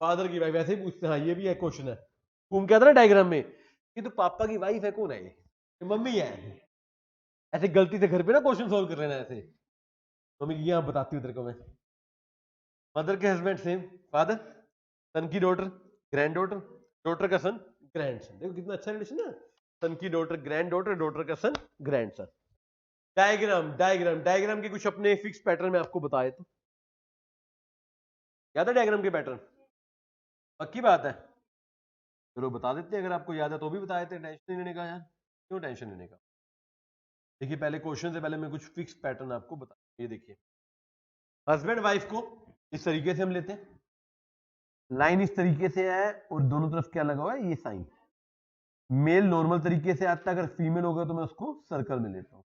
father की wife. ऐसे ही पूछते हैं, हाँ ये भी एक question है। तुम कहते ना डायग्राम में कि तो पापा की वाइफ है, कौन है ये? मम्मी है। ऐसे गलती से घर पे ना क्वेश्चन सोल्व कर लेना ऐसे, मम्मी यहाँ बताती हूँ तेरे को मैं। मदर के हस्बैंड सेम, फादर, सन की डॉटर ग्रैंड डॉटर, डॉटर का सन ग्रैंड सन। देखो कितना अच्छा रिलेशन है, सन की डॉटर ग्रैंड डॉटर, डॉटर का son grandson. Diagram diagram diagram के कुछ अपने फिक्स पैटर्न में आपको बताए तो याद है डायग्राम के पैटर्न? पक्की बात है? चलो बता देते हैं, अगर आपको याद है तो भी बता देते हैं, टेंशन नहीं लेने का यार, क्यों टेंशन लेने का। देखिए पहले क्वेश्चन से पहले मैं कुछ फिक्स पैटर्न आपको बता, ये देखिए हस्बैंड वाइफ को इस तरीके से हम लेते हैं, लाइन इस तरीके से है और दोनों तरफ क्या लगा हुआ है? ये साइन। मेल नॉर्मल तरीके से आता है, अगर फीमेल होगा तो मैं उसको सर्कल में लेता हूं,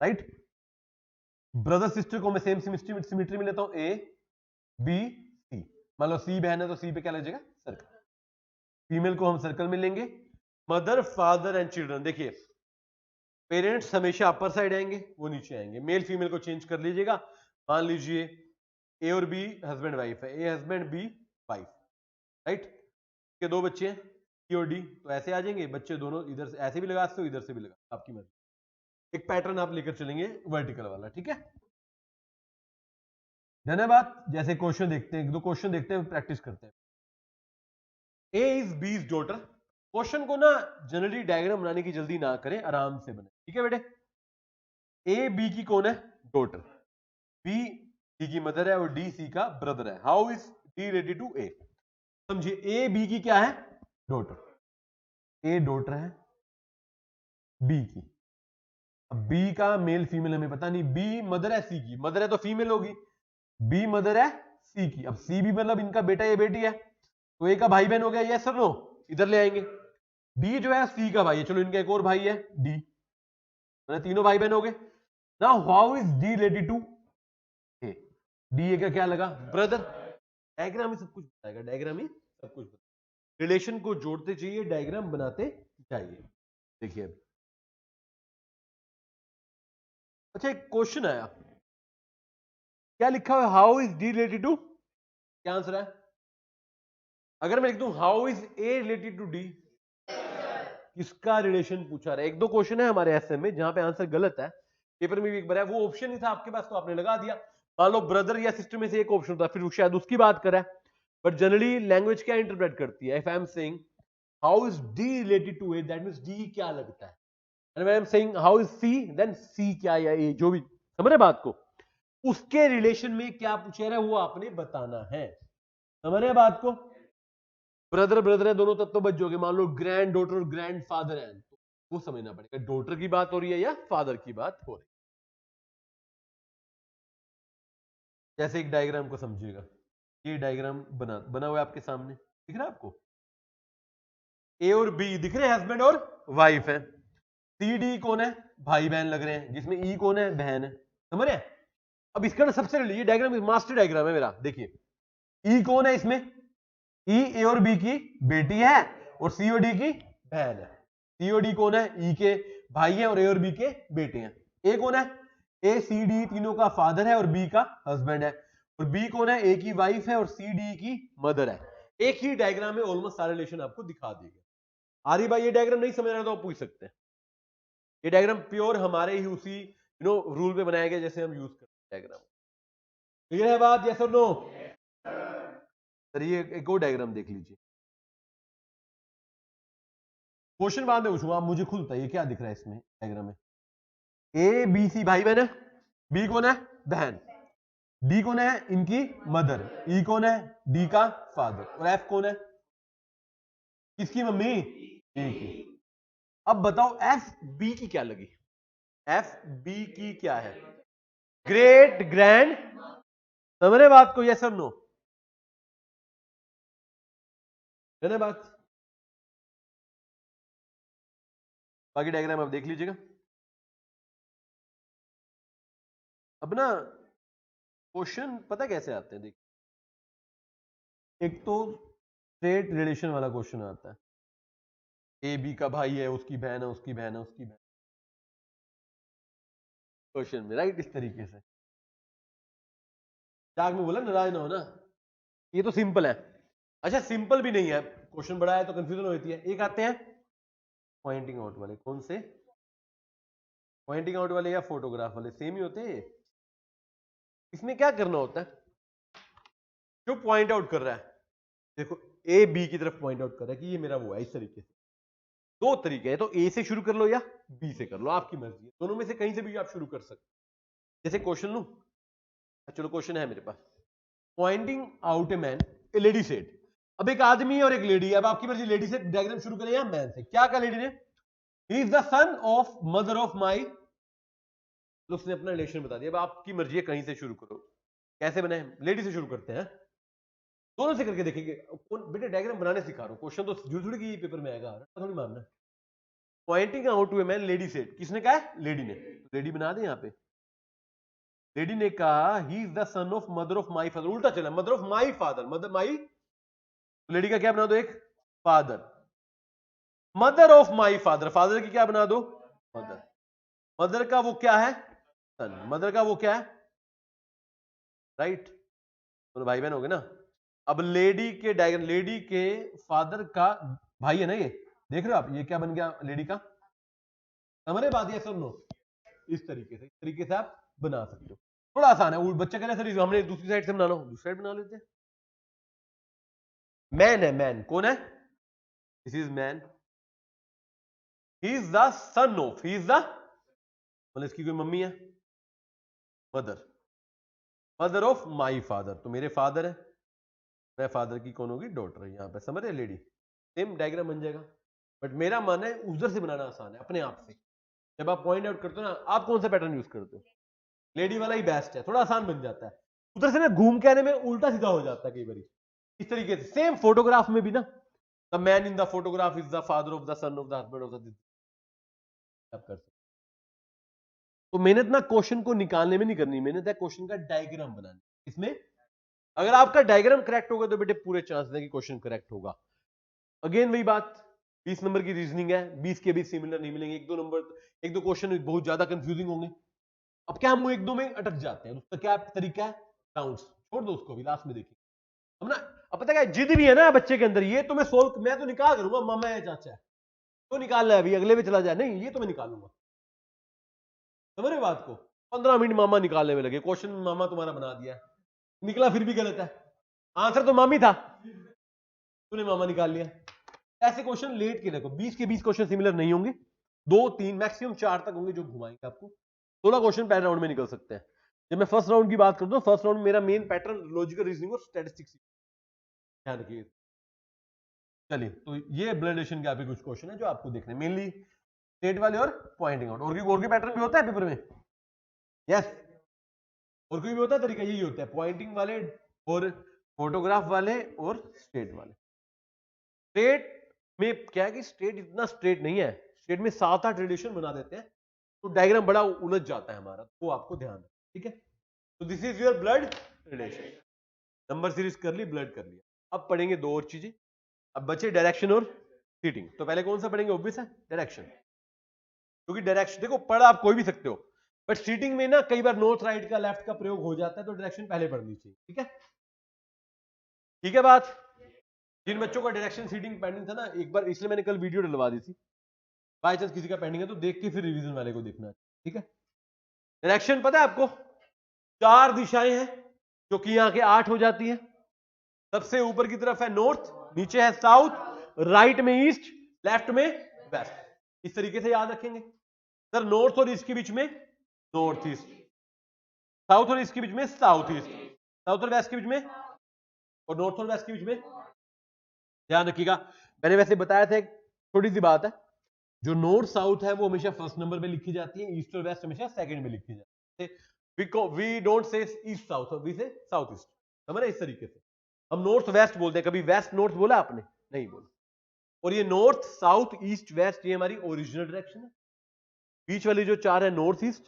राइट। ब्रदर सिस्टर को मैं सेम सिमिट्री में लेता हूं, ए बी सी। मान लो सी बहन है तो सी पे क्या लग जाएगा? सर्कल। फीमेल को हम सर्कल में लेंगे। मदर फादर एंड चिल्ड्रन, देखिए पेरेंट्स हमेशा अपर साइड आएंगे, वो नीचे आएंगे। मेल फीमेल को चेंज कर लीजिएगा। मान लीजिए ए और बी हस्बैंड वाइफ है, a husband B wife, right. के दो बच्चे हैं सी और डी, तो ऐसे आ जाएंगे बच्चे दोनों, इधर से ऐसे भी लगा सकते हो, इधर से भी लगा, आपकी मर्जी। एक पैटर्न आप लेकर चलेंगे वर्टिकल वाला, ठीक है। धन्यवाद। जैसे क्वेश्चन देखते हैं, एक दो क्वेश्चन देखते हैं, प्रैक्टिस करते हैं। ए इज बीज डॉटर। क्वेश्चन को ना जनरली डायग्राम बनाने की जल्दी ना करें, आराम से बने, ठीक है बेटे। ए बी की कौन है? डॉटर। बी सी की मदर है और डी सी का ब्रदर है। How is D related to A? समझिए ए बी की क्या है? डॉटर। ए डॉटर है बी की। अब बी का मेल फीमेल हमें पता नहीं, बी मदर है सी की, मदर है तो फीमेल होगी, बी मदर है सी की। अब सी भी मतलब इनका बेटा या बेटी है, तो ए का भाई बहन हो गया, यस और नो, इधर ले आएंगे। डी जो है सी का भाई है, चलो इनका एक और भाई है डी, मतलब तीनों भाई बहन हो गए। Now how is D related to A? D A का क्या लगा? ब्रदर। डायग्राम ही सब कुछ बताएगा, डायग्राम ही सब कुछ बताएगा। रिलेशन को जोड़ते चाहिए, डायग्राम बनाते जाइए। देखिए अच्छा एक क्वेश्चन आया, क्या लिखा हुआ है? How is D related to, क्या आंसर है? अगर मैं लिख दूं how is A related to D, किसका रिलेशन पूछा रहा है? एक दो क्वेश्चन है हमारे एसएम में जहां पे आंसर गलत है, पेपर में भी एक बार है, वो ऑप्शन नहीं था आपके पास तो आपने लगा दिया। मान लो ब्रदर या सिस्टर में से एक ऑप्शन था, फिर शायद उसकी बात करा है। बट जनरली लैंग्वेज क्या इंटरप्रेट करती है? If I am saying how is D related to A, that means D क्या लगता है। And when I am saying how is C, then C क्या या ए, जो भी, समझ रहे बात को? उसके रिलेशन में क्या पूछा रहा है वो आपने बताना है, समझ रहे बात को? ब्रदर ब्रदर है दोनों, तब तो बच जाओगे। मान लो ग्रैंड डॉटर और ग्रैंड फादर है, तो वो समझना पड़ेगा डॉटर की बात हो रही है या फादर की बात हो रही है। जैसे एक डायग्राम को समझिएगा, ये डायग्राम बना हुआ है आपके सामने, दिख रहा है आपको? ए और बी दिख रहे हैं, हस्बैंड और वाइफ है। सी डी कौन है? भाई बहन लग रहे हैं, जिसमें ई कौन है? बहन है, समझ रहे हैं? अब इसका ना सबसे ये डायग्राम मास्टर डायग्राम है मेरा। देखिए ई कौन है इसमें? ई ए और बी की बेटी है और सी और डी की बहन है। सी और डी कौन है? ई के भाई है और ए और बी के बेटे हैं। ए कौन है? ए सी डी तीनों का फादर है और बी का हस्बैंड है। और बी कौन है? ए की वाइफ है और सी डी की मदर है। एक ही डायग्राम में ऑलमोस्ट सारे रिलेशन आपको दिखा दिए गए। आरी भाई ये डायग्राम नहीं समझ रहा तो आप पूछ सकते हैं। ये डायग्राम प्योर हमारे ही उसी रूल पे बनाया गया जैसे हम यूज करते हैं डायग्राम। क्लियर है बात? यस और नो? सर ये एक और डायग्राम देख लीजिए, क्वेश्चन बाद में पूछूंगा, आप मुझे खुद बताइए क्या दिख रहा है इसमें डायग्राम में। ए बी सी भाई बहन है, बी कौन है बहन, डी कौन है इनकी मदर, ई कौन है डी का फादर, और एफ कौन है किसकी मम्मी, ए की। अब बताओ एफ बी की क्या लगी, एफ बी की क्या है, ग्रेट ग्रैंड, समझ रहे बात को, यस और नो, है ना बात। बाकी डायग्राम आप देख लीजिएगा। अब ना क्वेश्चन पता कैसे आते हैं, देखिए एक तो स्ट्रेट रिलेशन वाला क्वेश्चन आता है, ए बी का भाई है, उसकी बहन है, उसकी बहन है, उसकी बहन, क्वेश्चन में राइट, इस तरीके से। जाग में बोला नाराज ना हो ना, ये तो सिंपल है। अच्छा सिंपल भी नहीं है, क्वेश्चन बड़ा है तो कंफ्यूजन होती है। एक आते हैं पॉइंटिंग आउट वाले, कौन से पॉइंटिंग आउट वाले या फोटोग्राफ वाले, सेम ही होते हैं। इसमें क्या करना होता है, जो पॉइंट आउट कर रहा है, देखो ए बी की तरफ पॉइंट आउट कर रहा है कि ये मेरा वो है, इस तरीके से। दो तरीके हैं, तो ए से शुरू कर लो या बी से कर लो, आपकी मर्जी है, दोनों में से कहीं से भी आप शुरू कर सकते। जैसे क्वेश्चन लू, चलो क्वेश्चन है मेरे पास, pointing out a man, a lady said. अब एक आदमी और एक लेडी है, अब आपकी मर्जी, लेडी से डायग्राम शुरू करें या मैन से। क्या कहा लेडी ने, he is the son of mother of my, उसने अपना रिलेशन बता दिया। अब आपकी मर्जी है, कहीं से शुरू करो, कैसे बनाए, लेडी से शुरू करते हैं, दोनों से करके देखेंगे। कौन बेटे डायग्राम बनाने सिखा रहा हूं, क्वेश्चन तो जरूर थोड़ी कि पेपर में आएगा, थोड़ी मानना। Pointing out to a man, lady said, किसने कहा है, लेडी ने, लेडी बना दे यहां पे। लेडी ने कहा he is the son of mother of my father, उल्टा चला, mother of my father, mother my, lady का क्या बना दो, एक father, mother of my father, father की क्या बना दो, मदर, मदर का वो क्या है सन, मदर का वो क्या है, राइट, दोनों भाई बहन हो गए ना। अब लेडी के डायग्राम, लेडी के फादर का भाई है ना ये, देख रहे हो आप, ये क्या बन गया लेडी का, समझ रहे बात, ये सब नो, इस तरीके से आप बना सकते हो, थोड़ा आसान है। वो बच्चा कह रहे सर हमने दूसरी साइड से बनाना हो, दूसरी साइड बना लेते हैं। मैन है, मैन कौन है, this is man, he is the son of, he is the, मतलब इसकी कोई मम्मी है, mother, mother of my father, तो मेरे फादर है, मैं फादर की कौन होगी, डॉटर, यहां पे समझ रहे लेडी, सेम डायग्राम बन जाएगा। बट मेरा मानना है उधर से बनाना आसान है अपने आप से, जब आप पॉइंट आउट करते हो ना, आप कौन सा पैटर्न यूज करते हो, लेडी वाला ही बेस्ट है, थोड़ा आसान बन जाता है। उधर से ना घूम के आने में उल्टा सीधा हो जाता है कई बार, इस तरीके से। सेम फोटोग्राफ में भी ना, the man in the photograph is the father of the son of the husband of the, आप कर सकते। तो मेहनत ना क्वेश्चन को निकालने में नहीं करनी, मेहनत है क्वेश्चन का डायग्राम बनाने इसमें। अगर आपका डायग्राम करेक्ट होगा तो बेटे पूरे चांस है कि क्वेश्चन करेक्ट होगा। अगेन वही बात, 20 नंबर की रीजनिंग है, 20 के 20 सिमिलर नहीं मिलेंगे, एक दो नंबर, एक दो क्वेश्चन बहुत ज्यादा कंफ्यूजिंग होंगे। अब क्या हम वो एक दो में अटक जाते हैं, उसका क्या तरीका है, राउंड्स छोड़ दो उसको, भी लास्ट में देखिए। अब ना, अब पता क्या जिद भी है ना बच्चे के अंदर, ये तो मैं सोल्व, मैं तो निकाल करूंगा, मामा है चाचा है तो निकालना है, अभी अगले में चला जाए नहीं, ये तो मैं निकालूंगा, समझ रहे बात को। 15 मिनट मामा निकालने में लगे, क्वेश्चन मामा तुम्हारा बना दिया, निकला फिर भी गलत है, आंसर तो मामी था, तूने मामा निकाल लिया। ऐसे क्वेश्चन लेट के देखो, 20 के 20 क्वेश्चन सिमिलर नहीं होंगे, 2 3 मैक्सिमम 4 तक होंगे जो घुमाएंगे आपको। 16 क्वेश्चन पहले राउंड में निकल सकते हैं। जब मैं फर्स्ट राउंड की बात करता हूँ, फर्स्ट राउंड में मेरा मेन पैटर्न लॉजिकल रीजनिंग और स्टैटिस्टिक्स, ध्यान रखिए। चलिए, तो ये ब्लड रिलेशन के आपके कुछ क्वेश्चन है जो आपको देखने, मेनली स्टेट वाले और पॉइंटिंग आउट, और भी पैटर्न भी होता है पेपर में, यस, और कोई भी होता है तरीका, यही होता है, पॉइंटिंग वाले और फोटोग्राफ वाले और स्टेट वाले। स्टेट में क्या है कि स्टेट इतना स्ट्रेट नहीं है, स्टेट में 7-8 रिलेशन बना देते हैं, तो डायग्राम बड़ा उलझ जाता है हमारा, वो आपको ध्यान है, ठीक है। तो this is your blood relation, number series कर ली, ब्लड कर लिया। अब पढ़ेंगे दो और चीजें, अब बचे डायरेक्शन और सीटिंग। तो पहले कौन सा पढ़ेंगे, ऑब्वियस है डायरेक्शन, क्योंकि डायरेक्शन देखो पढ़ आप कोई भी सकते हो, बट सीटिंग में ना कई बार नॉर्थ राइट का लेफ्ट का प्रयोग हो जाता है, तो डायरेक्शन पहले पढ़नी चाहिए, ठीक है, ठीक है बात। जिन बच्चों का डायरेक्शन सीटिंग पेंडिंग था ना एक बार, इसलिए मैंने कल वीडियो डलवा दी थी, बाय चांस किसी का पेंडिंग है तो देख के फिर रिवीजन वाले को देखना है, ठीक है। डायरेक्शन पता है आपको, 4 दिशाएं हैं, जो कि यहां के 8 हो जाती है। सबसे ऊपर की तरफ है नॉर्थ, नीचे है साउथ, राइट में ईस्ट, लेफ्ट में वेस्ट। इस तरीके से याद रखेंगे सर। नॉर्थ और ईस्ट के बीच में नॉर्थ ईस्ट, साउथ और ईस्ट के बीच में साउथ ईस्ट, साउथ और वेस्ट के बीच में, और नॉर्थ और वेस्ट के बीच में। ध्यान रखिएगा, मैंने वैसे बताया था, एक छोटी सी बात है, जो नॉर्थ साउथ है वो हमेशा फर्स्ट नंबर पे लिखी जाती है, ईस्ट और वेस्ट हमेशा सेकंड में लिखी जाती है। We don't say east south, we say south east, समझ रहे? इस तरीके से हम नॉर्थ वेस्ट बोलते हैं। कभी वेस्ट नॉर्थ बोला आपने? नहीं बोला। और ये नॉर्थ साउथ ईस्ट वेस्ट ये हमारी ओरिजिनल डायरेक्शन है। बीच वाली जो चार है north east,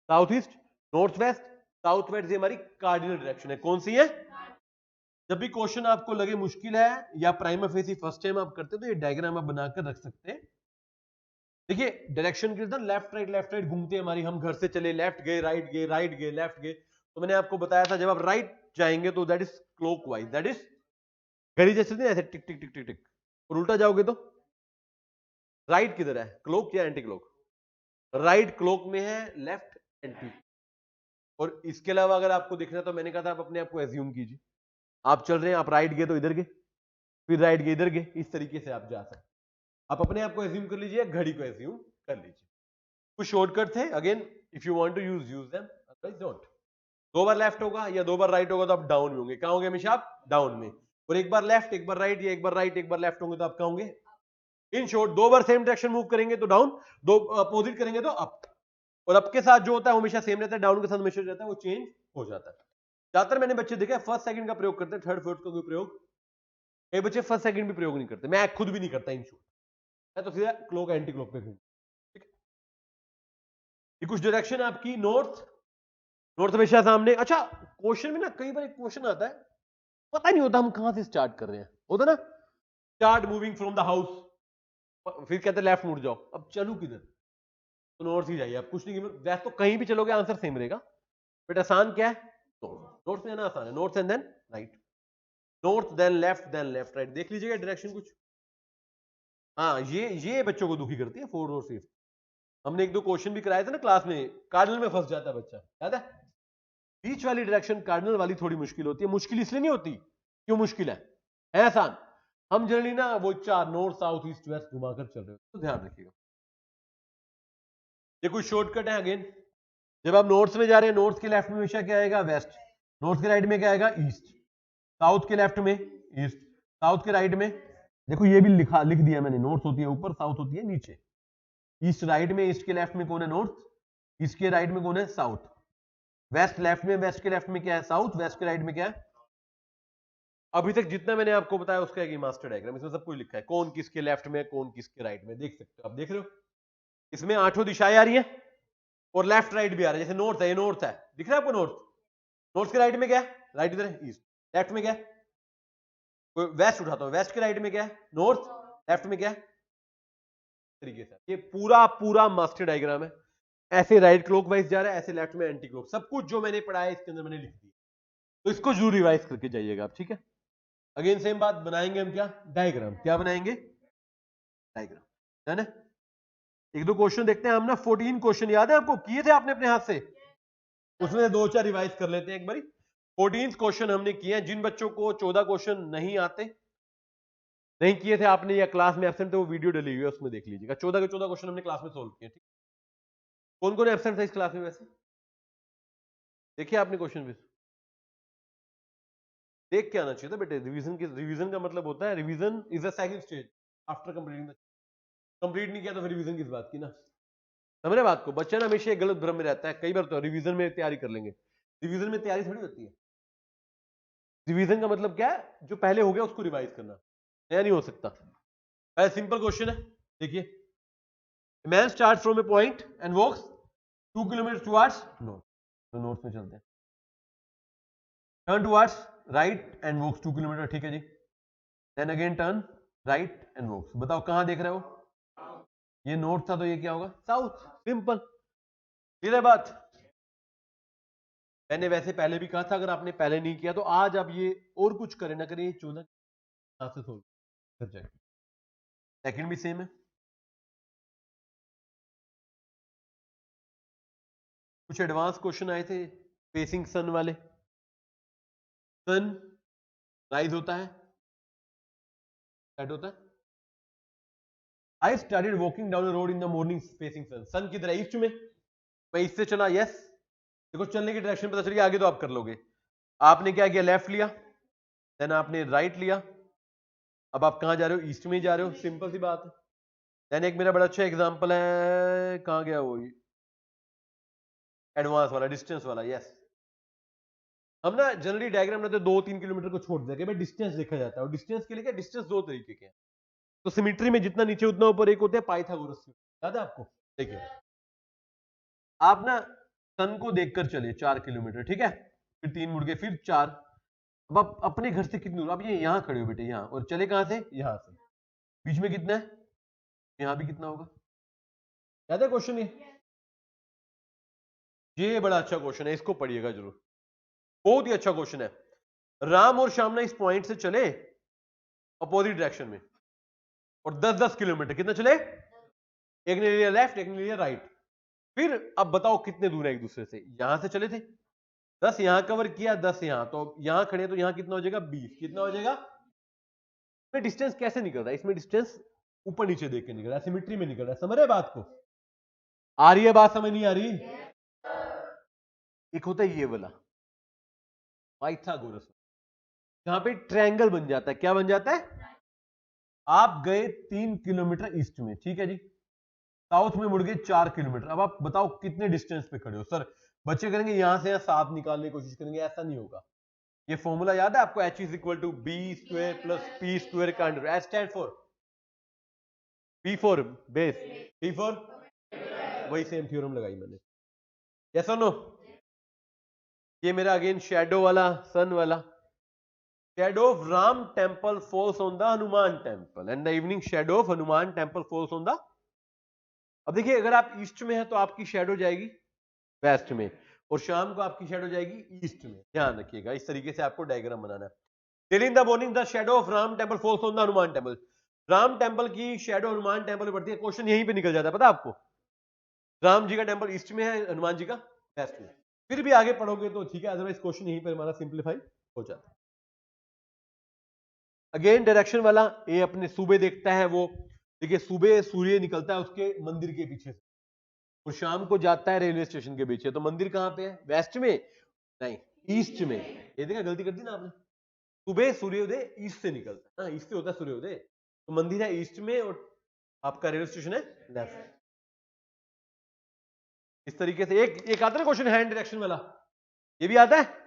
south east, north west, south west, ये हमारी कार्डिनल डायरेक्शन है। कौन सी है? जब भी क्वेश्चन आपको लगे मुश्किल है या प्राइमा फेसी फर्स्ट टाइम आप करते हो तो ये डायग्राम आप बनाकर रख सकते हैं। देखिए डायरेक्शन के लेफ्ट राइट घूमते हैं हमारी, हम घर से चले लेफ्ट गए राइट गए, राइट गए लेफ्ट गए। तो मैंने आपको बताया था जब आप राइट जाएंगे तो that is clockwise, that is घड़ी जैसे नहीं ऐसे टिक टिक टिक टिक टिक, और उल्टा जाओगे तो राइट किधर है, क्लॉक या एंटी क्लॉक? राइट क्लॉक में है, लेफ्ट एंटी। और इसके अलावा अगर आपको देखना तो मैंने कहा था आप अपने आप को एज्यूम कीजिए, आप चल रहे हैं, आप राइट गए तो इधर गए, फिर राइट गए इधर गए, इस तरीके से आप जा सकते हैं। आप अपने आप को एज्यूम कर लीजिए, घड़ी को एज्यूम कर लीजिए। कुछ शॉर्टकट थे, again if you want to use them, otherwise don't. दो बार लेफ्ट होगा या दो बार राइट होगा तो आप डाउन में होंगे। कहां होंगे हमेशा आप? डाउन में। और एक बार लेफ्ट एक बार राइट, या एक बार राइट एक बार लेफ्ट होंगे तो आप कहां होंगे? इन शॉर्ट, दो बार सेम डायरेक्शन मूव करेंगे तो डाउन, दो अपोजिट करेंगे तो अप। और अप के साथ जो होता है हमेशा सेम रहता है, डाउन के साथ हमेशा रहता है वो चेंज हो जाता है। ज्यादातर मैंने बच्चे देखे फर्स्ट सेकंड का प्रयोग करते हैं, थर्ड फोर्थ का कोई प्रयोग, कई बच्चे फर्स्ट सेकंड भी प्रयोग नहीं करते, मैं खुद भी नहीं करता इन शॉर्ट, मैं तो सीधा क्लॉक एंटी क्लॉक पे घूम। ठीक है, ये कुछ डायरेक्शन आपकी नॉर्थ, नॉर्थ हमेशा सामने। अच्छा क्वेश्चन में ना कई बार एक क्वेश्चन आता है, पता नहीं होता हम कहां से स्टार्ट कर रहे हैं, होता ना, start moving from the house, फिर कहते हैं लेफ्ट मुड़ जाओ, अब चलू किधर? तो नॉर्थ ही जाइए, आप कुछ नहीं, वैसे तो कहीं भी चलोगे आंसर सेम रहेगा, बट आसान क्या है? नॉर्थ। नॉर्थ में जाना आसान है, north and then right, north then left right. देख लीजिएगा डायरेक्शन कुछ। हाँ ये बच्चों को दुखी करती है, 4 और 5। हमने एक दो क्वेश्चन भी कराए थे ना क्लास में, कार्डिनल में फंस जाता है बच्चा, याद है? बीच वाली डायरेक्शन कार्डिनल वाली थोड़ी मुश्किल होती है। मुश्किल इसलिए नहीं होती, क्यों मुश्किल है आसान। हम जनरली ना वो चार नॉर्थ साउथ ईस्ट वेस्ट घुमाकर चल रहे हो, तो ध्यान रखिएगा। ये कुछ शॉर्टकट है अगेन। जब आप नॉर्थ में जा रहे हैं, नॉर्थ के लेफ्ट में हमेशा क्या आएगा? वेस्ट। नॉर्थ के राइट में क्या आएगा? ईस्ट। साउथ के लेफ्ट में ईस्ट, साउथ के राइट में, देखो ये भी लिख दिया मैंने, नॉर्थ होती है ऊपर, साउथ होती है नीचे। ईस्ट राइट में, ईस्ट के लेफ्ट में कौन है? नॉर्थ। ईस्ट के राइट में कौन है? साउथ। वेस्ट लेफ्ट में, वेस्ट के लेफ्ट में क्या है? साउथ। वेस्ट के राइट में क्या है? अभी तक जितना मैंने आपको बताया उसका एक मास्टर डायग्राम, इसमें सब कुछ लिखा है, कौन किसके लेफ्ट में, कौन किसके राइट में, देख सकते हो आप, देख रहे हो? इसमें 8 दिशाएं आ रही है और लेफ्ट राइट भी आ रहा है। जैसे नॉर्थ है, ये नॉर्थ है, दिख रहा है आपको नॉर्थ? नॉर्थ के राइट में क्या है? राइट इधर है, ईस्ट। लेफ्ट में क्या है? वेस्ट उठाता हूं, वेस्ट के राइट में क्या है? नॉर्थ। लेफ्ट में क्या है? तरीके से ये पूरा पूरा मास्टर डायग्राम है। ऐसे राइट क्लॉकवाइज जा रहा है, ऐसे लेफ्ट में एंटी क्लॉक, सब कुछ जो मैंने पढ़ाया इसके अंदर मैंने लिख दिया, तो इसको जरूर रिवाइज करके जाइएगा आप, ठीक है? अगेन सेम बात, बनाएंगे हम क्या? डायग्राम। क्या बनाएंगे? डायग्राम, है ना? एक दो क्वेश्चन देखते हैं हम ना, 14 क्वेश्चन याद है आपको, किए थे आपने अपने हाथ से? उसमें दो चार रिवाइज कर लेते हैं एक बारी। 14 क्वेश्चन हमने किए हैं। जिन बच्चों को 14 क्वेश्चन नहीं आते, नहीं किए थे आपने या क्लास में एब्सेंट थे, वो वीडियो डली हुई है, उसमें देख लीजिएगा। 14 के 14 क्वेश्चन हमने क्लास में सोल्व किए, ठीक? कौन कौन एब्सेंट था इस क्लास में वैसे? देखिए आपने क्वेश्चन भी देख के आना चाहिए था बेटे। रिवीजन का मतलब होता है, revision is a second stage after completing the, complete नहीं किया तो फिर रिवीजन किस बात की ना, समझ रहे बात को? बच्चा ना हमेशा गलत भ्रम में रहता है, कई बार तो रिवीजन में तैयारी कर लेंगे, रिवीजन में तैयारी थोड़ी होती है। रिवीजन का मतलब क्या है? जो पहले हो गया उसको रिवाइज करना, नया नहीं हो सकता। पहले सिंपल क्वेश्चन है, देखिए, man start from a point and walks 2 kilometre towards north, तो नॉर्थ में चलते हैं, turn towards right and walks 2 kilometre, ठीक है जी। Then again turn right and walks, बताओ कहां देख रहे हो? ये नॉर्थ था तो ये क्या होगा? साउथ। सिंपल, क्लियर है बात? मैंने वैसे पहले भी कहा था, अगर आपने पहले नहीं किया तो आज आप ये और कुछ करें ना करें, ये 14 से सोल्व कर जाए। सेकंड भी सेम है। कुछ एडवांस क्वेश्चन आए थे फेसिंग सन वाले। सन राइज होता है, सेट होता है, I started walking down the road in the morning facing sun. Sun किधर है? ईस्ट में। मैं इससे चला, यस। देखो चलने की डायरेक्शन पता चल गई, आगे तो आप कर लोगे। आपने क्या किया? लेफ्ट लिया, देन आपने राइट लिया। अब आप कहां जा रहे हो? ईस्ट में जा रहे हो, सिंपल सी बात है। देन एक मेरा बड़ा अच्छा एग्जांपल है, कहां गया वो, एडवांस वाला, डिस्टेंस वाला, यस। हम ना जनरली डायग्राम में तो 2-3 किलोमीटर को छोड़ देते हैं, डिस्टेंस देखा जाता है। और डिस्टेंस के लिए क्या, डिस्टेंस दो तरीके के हैं। तो सिमेट्री में जितना नीचे उतना ऊपर, एक होते हैं पाइथागोरस, याद है आपको? देखिए आप ना सन को देखकर चले 4 किलोमीटर, ठीक है, फिर 3 मुड़ गए, फिर 4। अब आप अपने घर से कितनी दूर, अब ये यहां खड़े हो बेटे, यहां, और चले कहां से? यहां से। बीच में कितना है? यहां भी कितना होगा? याद है क्वेश्चन ये बड़ा अच्छा क्वेश्चन है, इसको पढ़िएगा जरूर, बहुत ही अच्छा क्वेश्चन है। राम और श्याम ना इस पॉइंट से चले अपोजिट डायरेक्शन में, और 10-10 किलोमीटर कितना चले? एक ने लिया लेफ्ट, एक ने लिया राइट। फिर अब बताओ कितने दूर है एक दूसरे से? यहां से चले थे, 10 यहां कवर किया, 10 यहां, तो यहां खड़े तो यहां कितना हो जाएगा? 20। कितना हो जाएगा? इसमें डिस्टेंस कैसे निकल रहा है? इसमें डिस्टेंस ऊपर नीचे देख के निकल रहा है, सिमेट्री में निकल रहा है। समझ रहे बात को? आ रही है बात? समझ नहीं आ रही? एक होता है ये वाला पाइथागोरस, जहां पे ट्रायंगल बन जाता है। क्या बन जाता है? आप गए 3 किलोमीटर ईस्ट में, ठीक है जी, साउथ में मुड़ गए 4 किलोमीटर। अब आप बताओ कितने डिस्टेंस पे खड़े हो? सर बच्चे करेंगे यहां से 7 निकालने की कोशिश करेंगे, ऐसा नहीं होगा। ये फॉर्मूला याद है आपको? h is equal to B square plus P square का under. H stand for B for base, P for, वही सेम थ्योरम लगाई मैंने। यस और नो? ये मेरा अगेन शैडो वाला, सन वाला। Shadow of Ram temple falls on the Hanuman temple, and the evening shadow of Hanuman temple falls on the. अब देखिए अगर आप ईस्ट में है तो आपकी शैडो जाएगी वेस्ट में, और शाम को आपकी शैडो जाएगी ईस्ट में। ध्यान रखिएगा, इस तरीके से आपको डायग्राम बनाना है। Till in the morning the shadow of Ram temple falls on the Hanuman temple. Ram temple की शैडो हनुमान टेम्पल में पड़ती है। क्वेश्चन यहीं पे निकल जाता है, पता है आपको? राम जी का टेम्पल ईस्ट में है, हनुमान जी का वेस्ट में। फिर भी आगे पढ़ोगे तो ठीक है, अदरवाइज क्वेश्चन यहीं पर हमारा सिंप्लीफाई हो जाता है। अगेन डायरेक्शन वाला, ये अपने सूबे देखता है वो। देखिए सुबह सूर्य निकलता है उसके मंदिर के पीछे से, और शाम को जाता है रेलवे स्टेशन के पीछे। तो मंदिर कहां पे है? वेस्ट में नहीं, ईस्ट में। ये देखा गलती कर दी ना आपने। सुबह सूर्योदय ईस्ट से निकलता है, ईस्ट से होता है सूर्योदय, तो मंदिर है ईस्ट में और आपका रेलवे स्टेशन है लेफ्ट। इस तरीके से एक आता है क्वेश्चन हैंड डायरेक्शन वाला, ये भी आता है।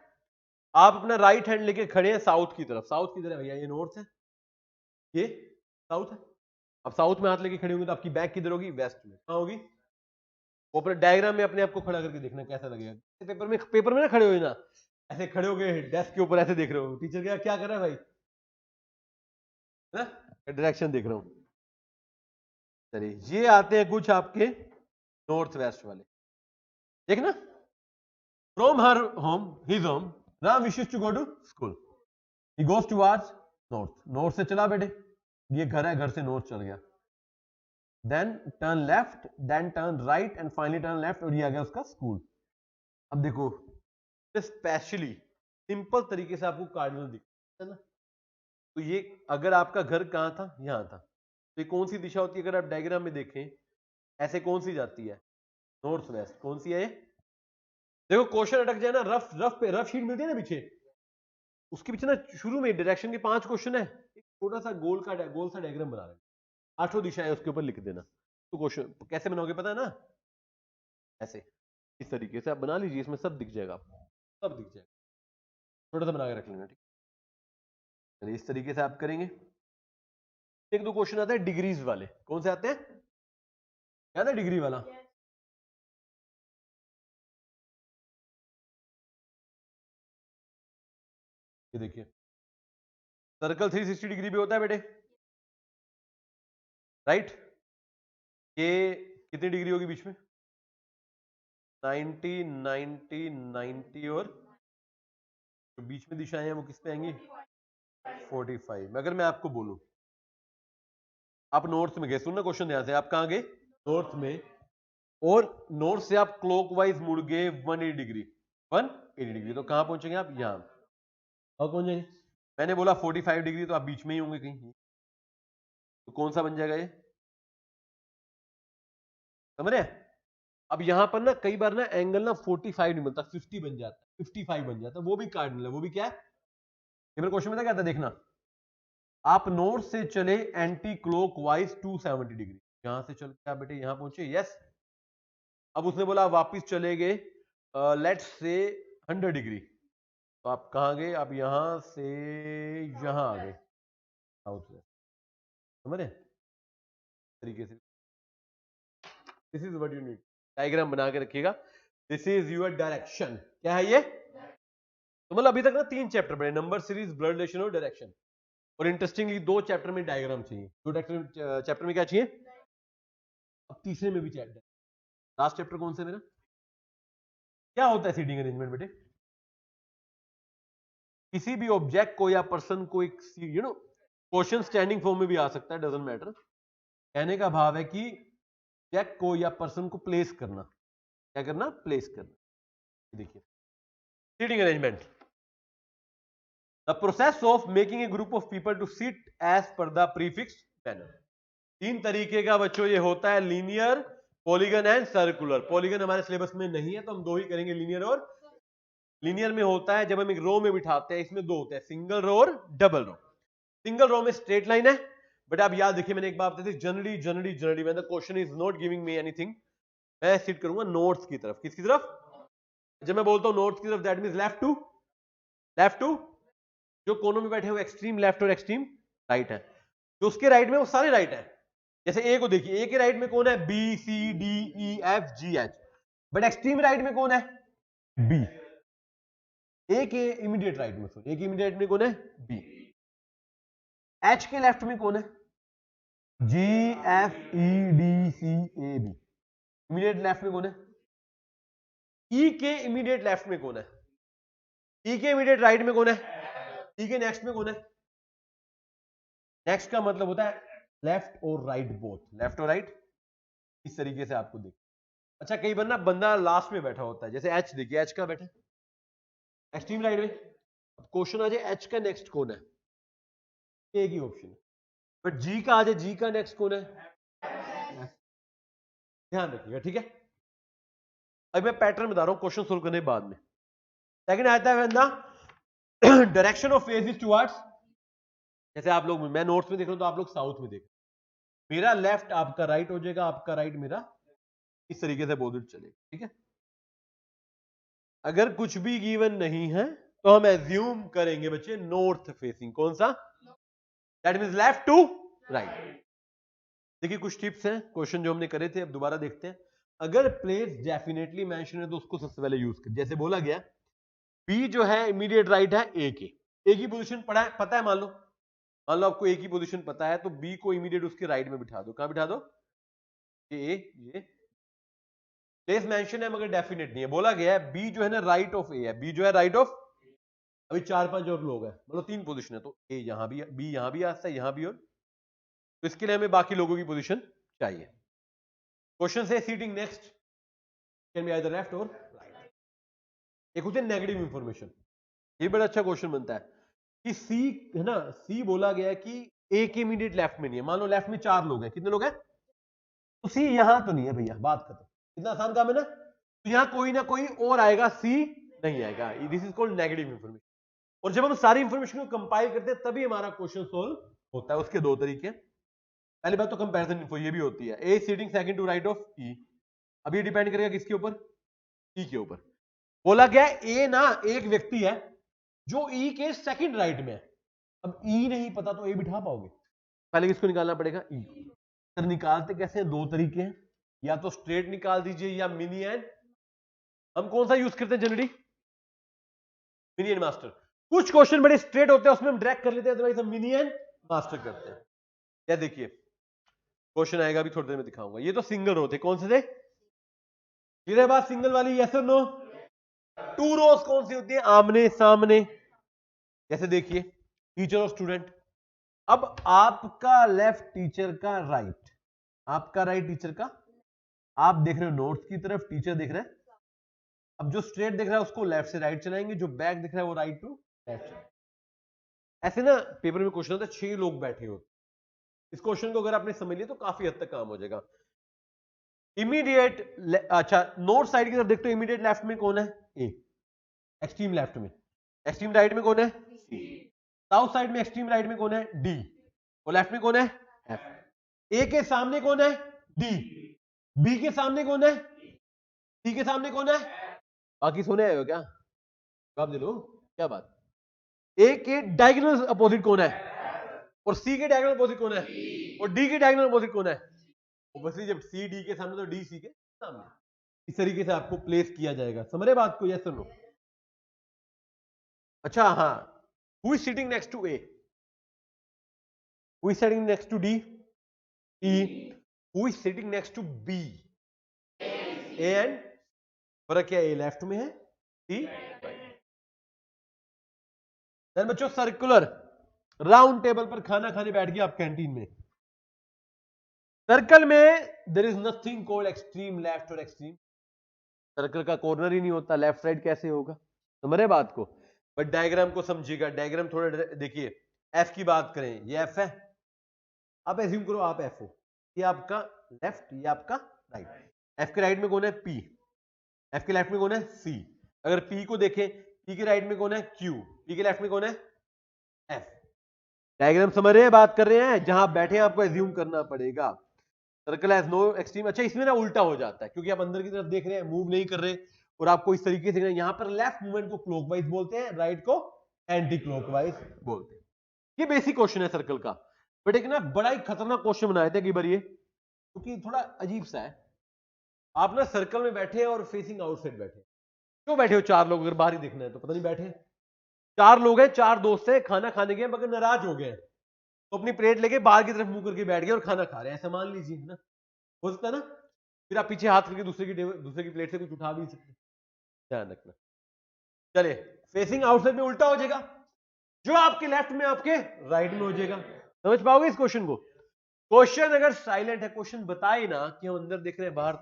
आप अपना राइट हैंड लेके खड़े हैं साउथ की तरफ। साउथ की तरफ भैया, ये नॉर्थ है, ये साउथ है। अब साउथ में हाथ लेके खड़े होंगे तो आपकी बैक किधर होगी? वेस्ट में। कहां होगी? वो अपने डायग्राम में अपने आप को खड़ा करके देखना कैसा लगेगा। पेपर में ना खड़े हो ना, ऐसे खड़े हो गए डेस्क के ऊपर, ऐसे देख रहे हो टीचर क्या कर रहा है भाई, है ना, डायरेक्शन देख रहा हूं। चलिए ये आते हैं कुछ आपके नॉर्थ वेस्ट वाले, देखना। From her home, his home, Ram wishes to go to school. He goes towards north. North से चला बेटे, ये घर है, घर से नॉर्थ चल गया। Then turn left, then turn right, and finally turn left, और ये आ गया उसका स्कूल। अब देखो स्पेशली सिंपल तरीके से आपको कार्डिनल दिखता है ना। तो ये अगर आपका घर कहां था? यहां था, तो ये कौन सी दिशा होती है? अगर आप डायग्राम में देखें ऐसे कौन सी जाती है? North west. कौन सी है ये? देखो क्वेश्चन अटक जाए ना, रफ रफ पे रफ शीट मिलती है ना पीछे, उसके पीछे ना शुरू में डायरेक्शन के 5 क्वेश्चन है, एक छोटा सा गोल सा डायग्राम बना रहे हैं, 8 दिशाएं उसके ऊपर लिख देना। तो क्वेश्चन कैसे बनाओगे पता है ना? ऐसे, इस तरीके से आप बना लीजिए, इसमें सब दिख जाएगा आपको, सब दिख जाएगा। छोटा सा बना के रख लेना, ठीक। चलिए इस तरीके से आप करेंगे। एक दो क्वेश्चन आते हैं डिग्रीज वाले। कौन से आते हैं? याद है डिग्री वाला? ये देखिए सर्कल 360 डिग्री पे होता है बेटे, राइट। ये कितनी डिग्री होगी बीच में? 90, 90, 90, और जो बीच में दिशाएं हैं वो किस पे आएंगी? 45। अगर मैं आपको बोलूं आप नॉर्थ में गए, सुनना क्वेश्चन ध्यान से, आप कहां गए? नॉर्थ में, और नॉर्थ से आप क्लॉकवाइज मुड़ गए 180 डिग्री, 180 डिग्री, तो कहां पहुंचेंगे आप? यहां। और पहुंचेंगे, मैंने बोला 45 डिग्री, तो आप बीच में ही होंगे कहीं, तो कौन सा बन जाएगा ये? समझ रहे हैं? अब यहां पर ना कई बार ना एंगल ना 45 नहीं बनता, 50 बन जाता है, 55 बन जाता है, वो भी कार्डिनल है। वो भी क्या है? ये मेरे क्वेश्चन में क्या था देखना, आप नॉर्थ से चले एंटी क्लॉकवाइज 270 डिग्री, यहां से चल के आप बेटे यहां पहुंचे, यस। अब उसने बोला वापिस चले गए लेट्स से 100 डिग्री, तो आप कहां गए? आप यहां से यहां आ गए, साउथ वेस्ट। समझ रहे तरीके से? This is what you need, diagram बना के रखिएगा। This is your direction. क्या है ये? तो मतलब अभी तक ना 3 चैप्टर पढ़े, नंबर सीरीज, ब्लड रिलेशन और डायरेक्शन। और इंटरेस्टिंगली 2 चैप्टर में डायग्राम चाहिए, 2 चैप्टर में क्या चाहिए? अब तीसरे में भी चैप्टर, लास्ट चैप्टर कौन सा है मेरा? क्या होता है सीटिंग अरेंजमेंट बेटे? किसी भी ऑब्जेक्ट को या पर्सन को एक क्वेश्चन स्टैंडिंग फॉर्म में भी आ सकता है, डजंट मैटर। कहने का भाव है कि ऑब्जेक्ट को या पर्सन को प्लेस करना, क्या करना? प्लेस करना। देखिए seating arrangement, the process of making a group of people to sit as per the prefix manner. 3 तरीके का बच्चों ये होता है, linear, polygon and circular. Polygon हमारे सिलेबस में नहीं है तो हम 2 ही करेंगे, लीनियर और। लीनियर में होता है जब हम एक रो में बिठाते हैं, इसमें 2 होते हैं, सिंगल रो और डबल रो। सिंगल रो में स्ट्रेट लाइन है, बट आप याद देखिए मैंने एक बात बताई थी, generally when the question is not giving me anything, मैं सिट करूंगा नॉर्थ की तरफ। किसकी तरफ? जब मैं बोलता हूं नॉर्थ की तरफ, दैट मींस लेफ्ट टू जो कोनों में बैठे हुए एक्सट्रीम लेफ्ट और एक्सट्रीम राइट है, जो उसके राइट में वो सारे राइट है। जैसे ए को देखिए, ए के राइट में कौन है? B C D E F G H, but extreme right में कौन है? बी। ए के इमीडिएट राइट में, ए के इमीडिएट में कौन है? बी। एच के लेफ्ट में कौन है? G F E D C A B. Immediate left में कौन है? ई के इमीडिएट लेफ्ट में कौन है? ई के इमीडिएट राइट में कौन है? ई के नेक्स्ट में कौन है? नेक्स्ट का मतलब होता है लेफ्ट और राइट बोथ, लेफ्ट और राइट। इस तरीके से आपको देख। अच्छा कई बार ना बंदा लास्ट में बैठा होता है, जैसे एच देखिए, एच का बैठा एक्सट्रीम राइट में। अब क्वेश्चन आ जाए एच का नेक्स्ट कौन है? एक ही ऑप्शन है, बट जी का आ जाए, जी का नेक्स्ट कौन है? ध्यान रखिएगा, ठीक है? अब मैं पैटर्न बता रहा हूं क्वेश्चन सोल्व करने के बाद में। सेकंड आता है when the direction of face is towards, जैसे आप लोग, मैं नॉर्थ में देख रहा हूं तो आप लोग साउथ में देख रहे हैं, मेरा लेफ्ट आपका राइट हो जाएगा, आपका राइट मेरा, इस तरीके से बोल चलेगा, ठीक है? अगर कुछ भी गिवन नहीं है तो हम एज्यूम करेंगे बच्चे नॉर्थ फेसिंग। कौन सा? That means left to right. देखिए कुछ टिप्स हैं, क्वेश्चन जो हमने करे थे, अब दोबारा देखते हैं। अगर प्लेस डेफिनेटली मेंशन है तो उसको सबसे पहले यूज कर, जैसे बोला गया बी जो है इमीडिएट राइट है ए के, ए की पोजीशन पता है, मान लो आपको ए की पोजीशन पता है, तो बी को इमीडिएट उसके राइट में बिठा दो। कहां बिठा दो? ये प्लेस मेंशन है मगर डेफिनेट नहीं है। बोला गया है बी जो है ना राइट ऑफ ए है, बी जो है राइट ऑफ, अभी 4-5 और लोग हैं, मतलब 3 पोजीशन है, तो ए यहां भी, बी यहां भी आ सकता है, यहां भी, और तो इसके लिए हमें बाकी लोगों की पोजीशन चाहिए। क्वेश्चन से seating next can be either left और राइट। एक होते हैं नेगेटिव इंफॉर्मेशन, ये बड़ा अच्छा क्वेश्चन बनता है कि सी है ना, सी बोला गया है कि ए के इमीडिएट लेफ्ट में नहीं है। मान लो लेफ्ट में 4 लोग हैं, कितने लोग हैं? तो सी यहां तो नहीं है भैया, बात खत्म। इतना आसान काम है ना, तो यहां कोई ना कोई और आएगा, सी नहीं आएगा। This is called negative information. और जब हम सारी इंफॉर्मेशन को कंपाइल करते हैं तभी हमारा क्वेश्चन सोल्व होता है। उसके 2 तरीके, पहली बात तो कंपैरिजन इन्फो, ये भी होती है, A sitting second to right of E. अब ये डिपेंड करेगा किसके ऊपर? ई के ऊपर। बोला गया ए ना एक व्यक्ति है जो ई के सेकंड राइट में है। अब ई नहीं पता तो ए बिठा पाओगे? पहले किसको निकालना पड़ेगा? ई। सर निकालते कैसे हैं? 2 तरीके हैं, या तो स्ट्रेट निकाल दीजिए या मिनी एंड, हम कौन सा यूज करते हैं जनरली? Mini and master. कुछ क्वेश्चन बड़े स्ट्रेट होते हैं उसमें हम ड्रैग कर लेते हैं, अदरवाइज हम मिनी एंड मास्टर करते हैं। या देखिए क्वेश्चन आएगा अभी थोड़ी देर में दिखाऊंगा, ये तो सिंगल रो थे, कौन से थे? ये बात सिंगल वाली, यस और नो? 2 रोज कौन सी होती है? आमने सामने। जैसे देखिए टीचर और स्टूडेंट, अब आपका लेफ्ट टीचर का राइट, आपका राइट टीचर का, आप देख रहे हो नोट्स की तरफ, टीचर देख रहे हैं। अब जो स्ट्रेट देख रहा है उसको लेफ्ट से राइट चलाएंगे, जो बैक दिख रहा है वो राइट टू लेफ्ट चलाएंगे। ऐसे ना पेपर में क्वेश्चन होता है 6 लोग बैठे होते, इस क्वेश्चन को अगर आपने समझ लिया तो काफी हद तक काम हो जाएगा। इमीडिएट, अच्छा नॉर्थ साइड की तरफ देखते हो, इमीडिएट लेफ्ट में कौन है? ए। एक्सट्रीम लेफ्ट में, एक्सट्रीम राइट में कौन है? सी। साउथ साइड में एक्सट्रीम राइट में कौन है? डी। और लेफ्ट में कौन है? एफ। ए के सामने कौन है? डी। बी के सामने कौन है? सी के सामने कौन है? बाकी सुने आए हो क्या? जवाब दे दो, क्या बात। ए के डायगोनल अपोजिट कौन है? और सी के डायगोनल अपोजिट कौन है? और डी के डायगोनल अपोजिट कौन है? ऑब्वियसली जब सी डी के सामने तो डी सी के सामने। इस तरीके से आपको प्लेस किया जाएगा। समझ रहे बात को? यस और नो? अच्छा हाँ, who is sitting next to A? Who is sitting next to D? E. Who is sitting next to B? A and, फर्क क्या? ए लेफ्ट में है, सी राइट। देन बच्चों सर्कुलर, राउंड टेबल पर खाना खाने बैठ गए आप कैंटीन में। सर्कल में there is nothing called extreme left और एक्सट्रीम। सर्कल का कॉर्नर ही नहीं होता, लेफ्ट साइड कैसे होगा? समझ रहे बात को? बट डायग्राम को समझिएगा, डायग्राम थोड़ा देखिए। एफ की बात करें, ये एफ है, आप एज्यूम करो आप एफ हो, ये आपका लेफ्ट, ये आपका राइट। एफ के राइट में कौन है? पी। एफ के लेफ्ट में कौन है? सी। अगर पी को देखें, पी के राइट में कौन है? क्यू। पी के लेफ्ट में कौन है? एफ। डायग्राम समझ रहे हैं, बात कर रहे हैं? जहां बैठे हैं आपको एज्यूम करना पड़ेगा। Circle has no extreme. अच्छा इसमें ना उल्टा हो जाता है, क्योंकि आप अंदर की तरफ देख रहे हैं, मूव नहीं कर रहे, और आपको इस तरीके से यहां पर लेफ्ट मूवमेंट को क्लॉकवाइज बोलते हैं, राइट को एंटी क्लॉकवाइज बोलते हैं। ये बेसिक क्वेश्चन है सर्कल का। बट एक ना बड़ा ही खतरनाक क्वेश्चन बनाए थे कई बार ये, क्योंकि थोड़ा अजीब सा है। आप ना सर्कल में बैठे हैं और फेसिंग आउटसाइड बैठे। क्यों बैठे हो? चार लोग, अगर बाहर ही देखना है तो पता नहीं बैठे। चार लोग हैं, चार दोस्त हैं, खाना खाने गए मगर नाराज हो गए, तो अपनी प्लेट लेके बाहर की तरफ मुंह करके बैठ गए और खाना खा रहे हैं, ऐसा मान लीजिए ना, हो सकता है ना? फिर आप पीछे हाथ करके दूसरे की प्लेट से कुछ उठा भी नहीं सकते, ध्यान रखना। चले, फेसिंग आउटसाइड में उल्टा हो जाएगा, जो आपके लेफ्ट में आपके राइट में हो जाएगा। समझ पाओगे इस क्वेश्चन को? क्वेश्चन अगर साइलेंट है, क्वेश्चन बताए ना कि हम अंदर देख रहे हैं बाहर,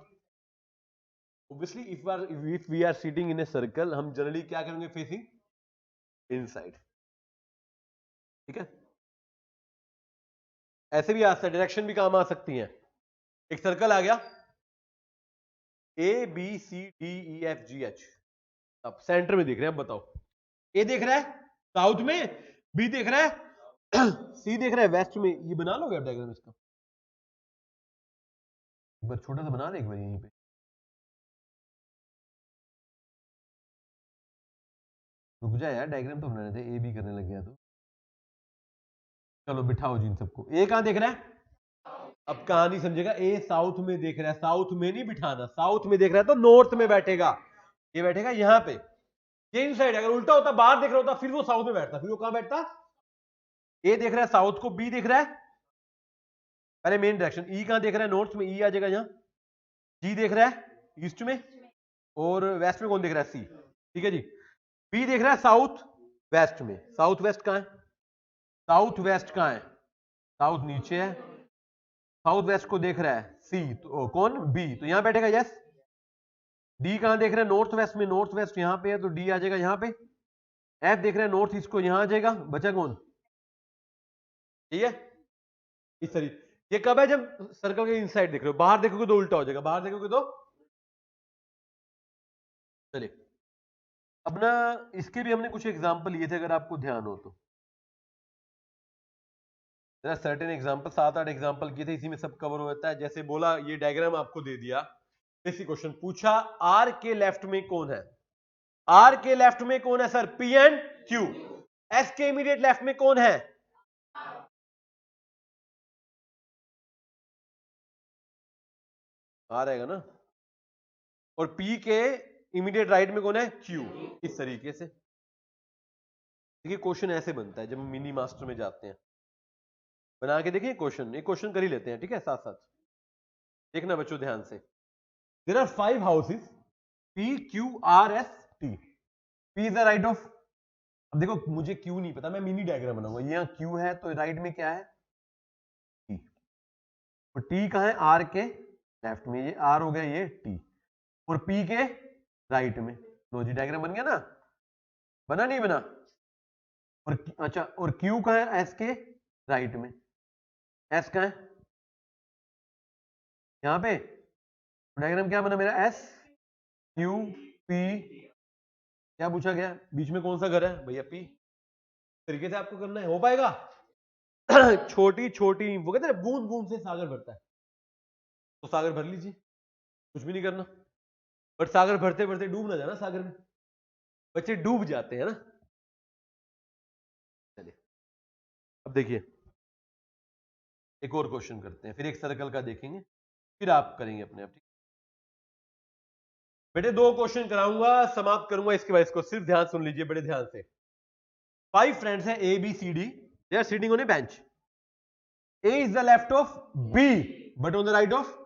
obviously if we are sitting in a circle, हम जनरली क्या करेंगे? Facing inside. ठीक है, ऐसे भी आ सकता है, डायरेक्शन भी काम आ सकती है। एक सर्कल आ गया, A B C D E F G H, अब सेंटर में दिख रहे हैं। अब बताओ, ए देख रहा है साउथ में, बी देख रहा है सी देख रहा है वेस्ट में। ये बना लोगे आप डायग्राम इसका? एक बार छोटा सा बना रहे, एक बार यहीं पे। रुक जा यार, डायग्राम तो बनाने थे, ए बी करने लग गया तो। चलो बिठाओ जी इन सबको। ए कहां देख रहा है? अब कहानी समझेगा, ए साउथ में देख रहा है, साउथ में नहीं बिठाना, साउथ में देख रहा है तो नॉर्थ में बैठेगा, ये बैठेगा यहां पे, ये इन साइड। अगर उल्टा होता, बाहर देख रहा होता, फिर वो साउथ में बैठता, फिर वो कहां बैठता? ए देख रहा है साउथ को, बी देख रहा है पहले मेन डायरेक्शन, ई कहां देख रहा है? नॉर्थ में, ई आ जाएगा यहां। जी देख रहा है ईस्ट में, और वेस्ट में कौन देख रहा है? सी। ठीक है जी। बी देख रहा है साउथ वेस्ट में, साउथ वेस्ट कहां है? साउथ वेस्ट कहां है? साउथ नीचे है। साउथ वेस्ट को देख रहा है सी, तो कौन? बी, तो यहां बैठेगा। यस। डी कहां देख रहा है? नॉर्थ वेस्ट में, नॉर्थ वेस्ट यहां पे है तो डी आ जाएगा यहां पे। एफ देख रहा है नॉर्थ ईस्ट को, यहां आ जाएगा, बचा कौन? ठीक है, इस तरीके। ये कब है? जब सर्कल के इनसाइड देख रहे हो, बाहर देखोगे तो उल्टा हो जाएगा, बाहर देखोगे तो। चलिए, अब ना इसके भी हमने कुछ एग्जांपल लिए थे, अगर आपको ध्यान हो तो। सर्टेन एग्जांपल, 7-8 एग्जांपल किए थे, इसी में सब कवर होता है। जैसे बोला, ये डायग्राम आपको दे दिया, बेसिक क्वेश्चन पूछा, आर के लेफ्ट में कौन है? आर के लेफ्ट में कौन है sir? P and Q. S के इमीडिएट लेफ्ट में कौन है? आ रहेगा ना। और पी के इमीडिएट राइट में कौन है? क्यू। इस तरीके से देखिए, क्वेश्चन ऐसे बनता है जब हम मिनी मास्टर में जाते हैं। बना के देखिए क्वेश्चन, एक क्वेश्चन कर ही लेते हैं, ठीक है? साथ साथ देखना बच्चों ध्यान से। There are 5 houses, P Q R S T. P is the right of, अब देखो मुझे क्यू नहीं पता, मैं मिनी डायग्राम बनाऊंगा। यहाँ क्यू है तो राइट में क्या है? टी। और टी कहां है? आर के लेफ्ट में, ये आर हो गया, ये टी, और पी के राइट में। लो जी, डायग्राम बन गया ना? बना नहीं बना? और अच्छा, और क्यू कहां है? एस के राइट में। एस कहां है? यहां पे। डायग्राम क्या बना मेरा, एस क्यू पी, क्या पूछा गया, बीच में कौन सा घर है भैया, पी। तरीके से आपको करना है, हो पाएगा। छोटी छोटी, वो कहते हैं बूंद बूंद से सागर भरता है, तो सागर भर लीजिए, कुछ भी नहीं करना। बट सागर भरते भरते डूब ना जाना सागर में, बच्चे डूब जाते हैं ना। चलिए अब देखिए एक और क्वेश्चन करते हैं, फिर एक सर्कल का देखेंगे, फिर आप करेंगे अपने आप। बेटे 2 क्वेश्चन कराऊंगा, समाप्त करूंगा, इसके बाद इसको सिर्फ ध्यान सुन लीजिए बड़े ध्यान से। 5 फ्रेंड्स हैं A B C D, they are sitting on a bench. A is the left of B but on the right of,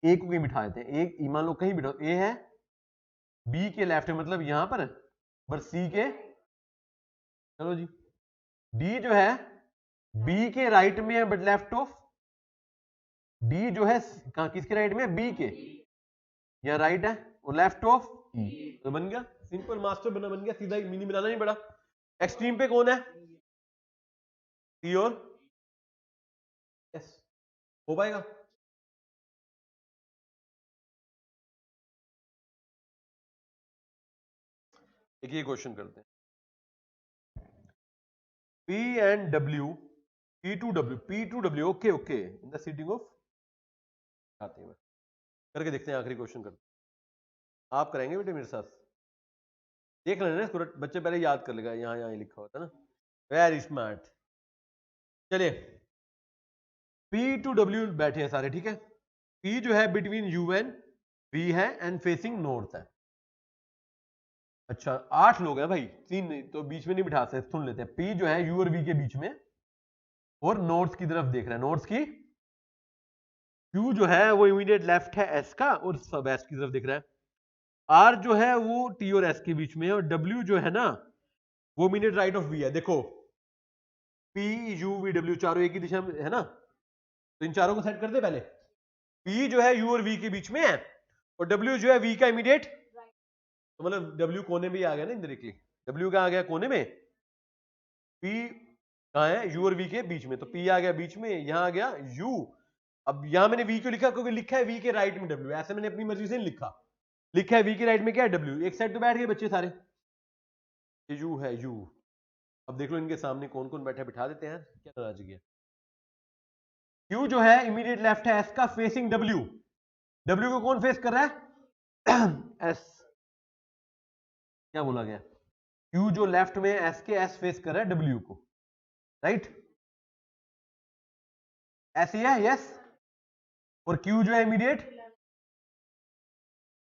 A को कहीं बिठा देते हैं, एक मान लो कहीं बिठा, ए है बी के लेफ्ट है मतलब यहां पर, बट सी के, चलो जी, डी जो है बी के राइट में है बट लेफ्ट ऑफ, डी जो है कहां किसके राइट में है, बी के, या राइट है और लेफ्ट ऑफ ई, तो बन गया सिंपल, मास्टर बन गया सीधा, मिनी मिलाना नहीं पड़ा। एक्सट्रीम पे कौन है, सी और एस, हो पाएगा। एक ये क्वेश्चन करते हैं, P and W, P2W, okay okay, in the seating of, आते हैं करके देखते हैं, आखिरी क्वेश्चन करते हैं, आप कराएंगे बेटे मेरे साथ, देख लेना इसको, बच्चे पहले याद कर लेगा, यहाँ यहाँ लिखा होता है ना, वेरी स्मार्ट। चलिए P2W बैठे हैं सारे, ठीक है। P जो है बिटवीन U एंड V है एंड फेसिंग नॉर्थ है। अच्छा 8 लोग हैं भाई, 3 नहीं तो बीच में नहीं बिठा सकते, सुन लेते हैं। P जो है U और V के बीच में और नॉर्थ की तरफ देख रहा है, नॉर्थ की। Q जो है वो इमीडिएट लेफ्ट है S का और सब S की तरफ देख रहा है। R जो है वो T और S के बीच में है, और W जो है ना वो इमीडिएट राइट ऑफ V है। देखो P U V W चारों एक ही दिशा में है ना, तो इन चारों को सेट कर दे पहले। P जो है U और V के बीच में है और W जो है V का इमीडिएट, तो मतलब W कोने में ही आ गया ना इंडायरेक्टली, W का आ गया कोने में, P कहाँ है U और V के बीच में, तो P आ गया बीच में, यहां आ गया U। अब यहां मैंने V क्यों लिखा, क्योंकि लिखा है V के राइट में W, ऐसे मैंने अपनी मर्जी से नहीं लिखा, लिखा है V के राइट में क्या है W। एक साइड तो बैठ गए बच्चे सारे, ये U है U। अब देख लो इनके सामने कौन कौन बैठा, बिठा देते हैं, क्या नाराजगी है। Q जो है इमीडिएट लेफ्ट है S का, फेसिंग W, W को कौन फेस कर रहा है S, क्या बोला गया, Q जो लेफ्ट में S के, S फेस कर रहा है W को, राइट, ऐसे है, यस। और Q जो है इमीडिएट,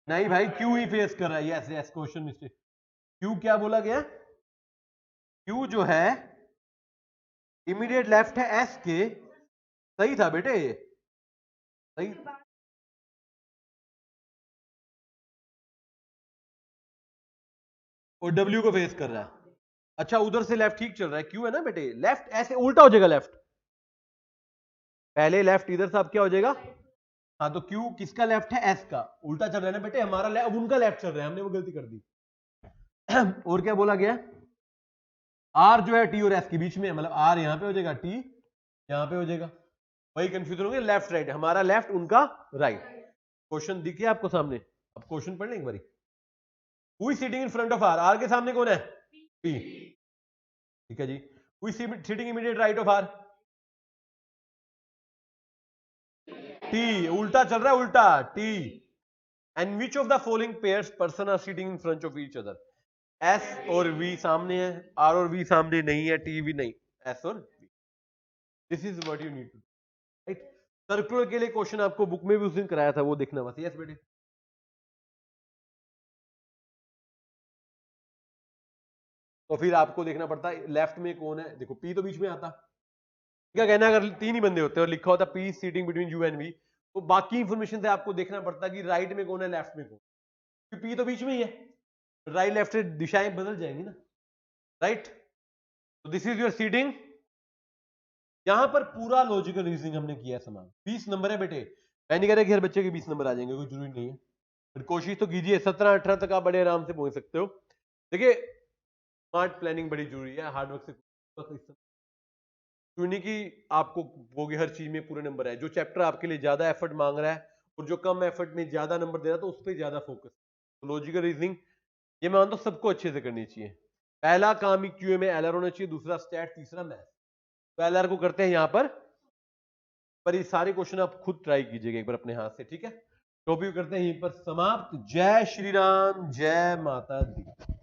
नहीं भाई Q ही फेस कर रहा है, yes yes, question mistake. Q क्या बोला गया, Q जो है इमीडिएट लेफ्ट है S के, सही था बेटे, सही, और W को फेस कर रहा है। अच्छा उधर से लेफ्ट ठीक चल रहा है, Q है ना बेटे, लेफ्ट ऐसे उल्टा हो जाएगा, लेफ्ट पहले लेफ्ट इधर से, अब क्या हो जाएगा, हाँ तो Q किसका लेफ्ट है, S का, उल्टा चल रहा है ना बेटे हमारा, अब उनका लेफ्ट चल रहा है, हमने वो गलती कर दी। और क्या बोला गया, R जो है T और S के बीच में, मतलब R यहां पे हो जाएगा, T यहां पे हो जाएगा, वही कंफ्यूजन होंगे, लेफ्ट राइट, हमारा लेफ्ट उनका राइट। क्वेश्चन दिखे आपको सामने, अब क्वेश्चन पढ़ लें एक बारी। Who is sitting in front of R, R के सामने कौन है, P, ठीक है जी। Who is sitting immediate right of R, T, उल्टा चल रहा है, उल्टा T। And which of the following pairs person are sitting in front of each other, S और V सामने है, R और V सामने नहीं है, T भी नहीं, S और V। This is what you need to, right. सर्कुलर के लिए क्वेश्चन आपको बुक में भी उस दिन कराया था, वो देखना बस, यस बेटे। तो फिर आपको देखना पड़ता है लेफ्ट में कौन है, देखो P तो बीच में आता, क्या कहना है, अगर 3 ही बंदे होते हैं और लिखा होता P seating between U and V, तो बाकी इंफॉर्मेशन से आपको देखना पड़ता है कि राइट में कौन है, लेफ्ट में कौन, क्योंकि P तो बीच में ही है, राइट लेफ्ट से दिशाएं बदल जाएंगी ना, राइट। तो दिस इज योर सीटिंग, यहां पर पूरा लॉजिकल रीजनिंग हमने किया है समान। 20 नंबर है बेटे, मैं नहीं कह रहा कि हर बच्चे के 20 नंबर आ जाएंगे, कोई जरूरी नहीं है, पर कोशिश तो कीजिए, 17-18 तक आप बड़े आराम से पहुंच सकते हो। देखिए स्मार्ट प्लानिंग बड़ी जरूरी है, हार्ड वर्क से नहीं कि आपको होगी हर चीज में पूरे नंबर है, जो चैप्टर आपके लिए ज्यादा एफर्ट मांग रहा है और जो कम एफर्ट में ज्यादा नंबर दे रहा है तो उस पर ज्यादा फोकस। लॉजिकल रीजनिंग ये मैं मानता हूँ सबको अच्छे से करनी चाहिए। पहला काम ही क्यूए में एलआर होना चाहिए, दूसरा स्टैट, तीसरा मैथ। तो एलआर को करते हैं यहां पर ये सारे क्वेश्चन आप खुद ट्राई कीजिएगा एक बार अपने हाथ से, ठीक है। टॉपिक करते हैं यहीं पर समाप्त। जय श्री राम, जय माता दी।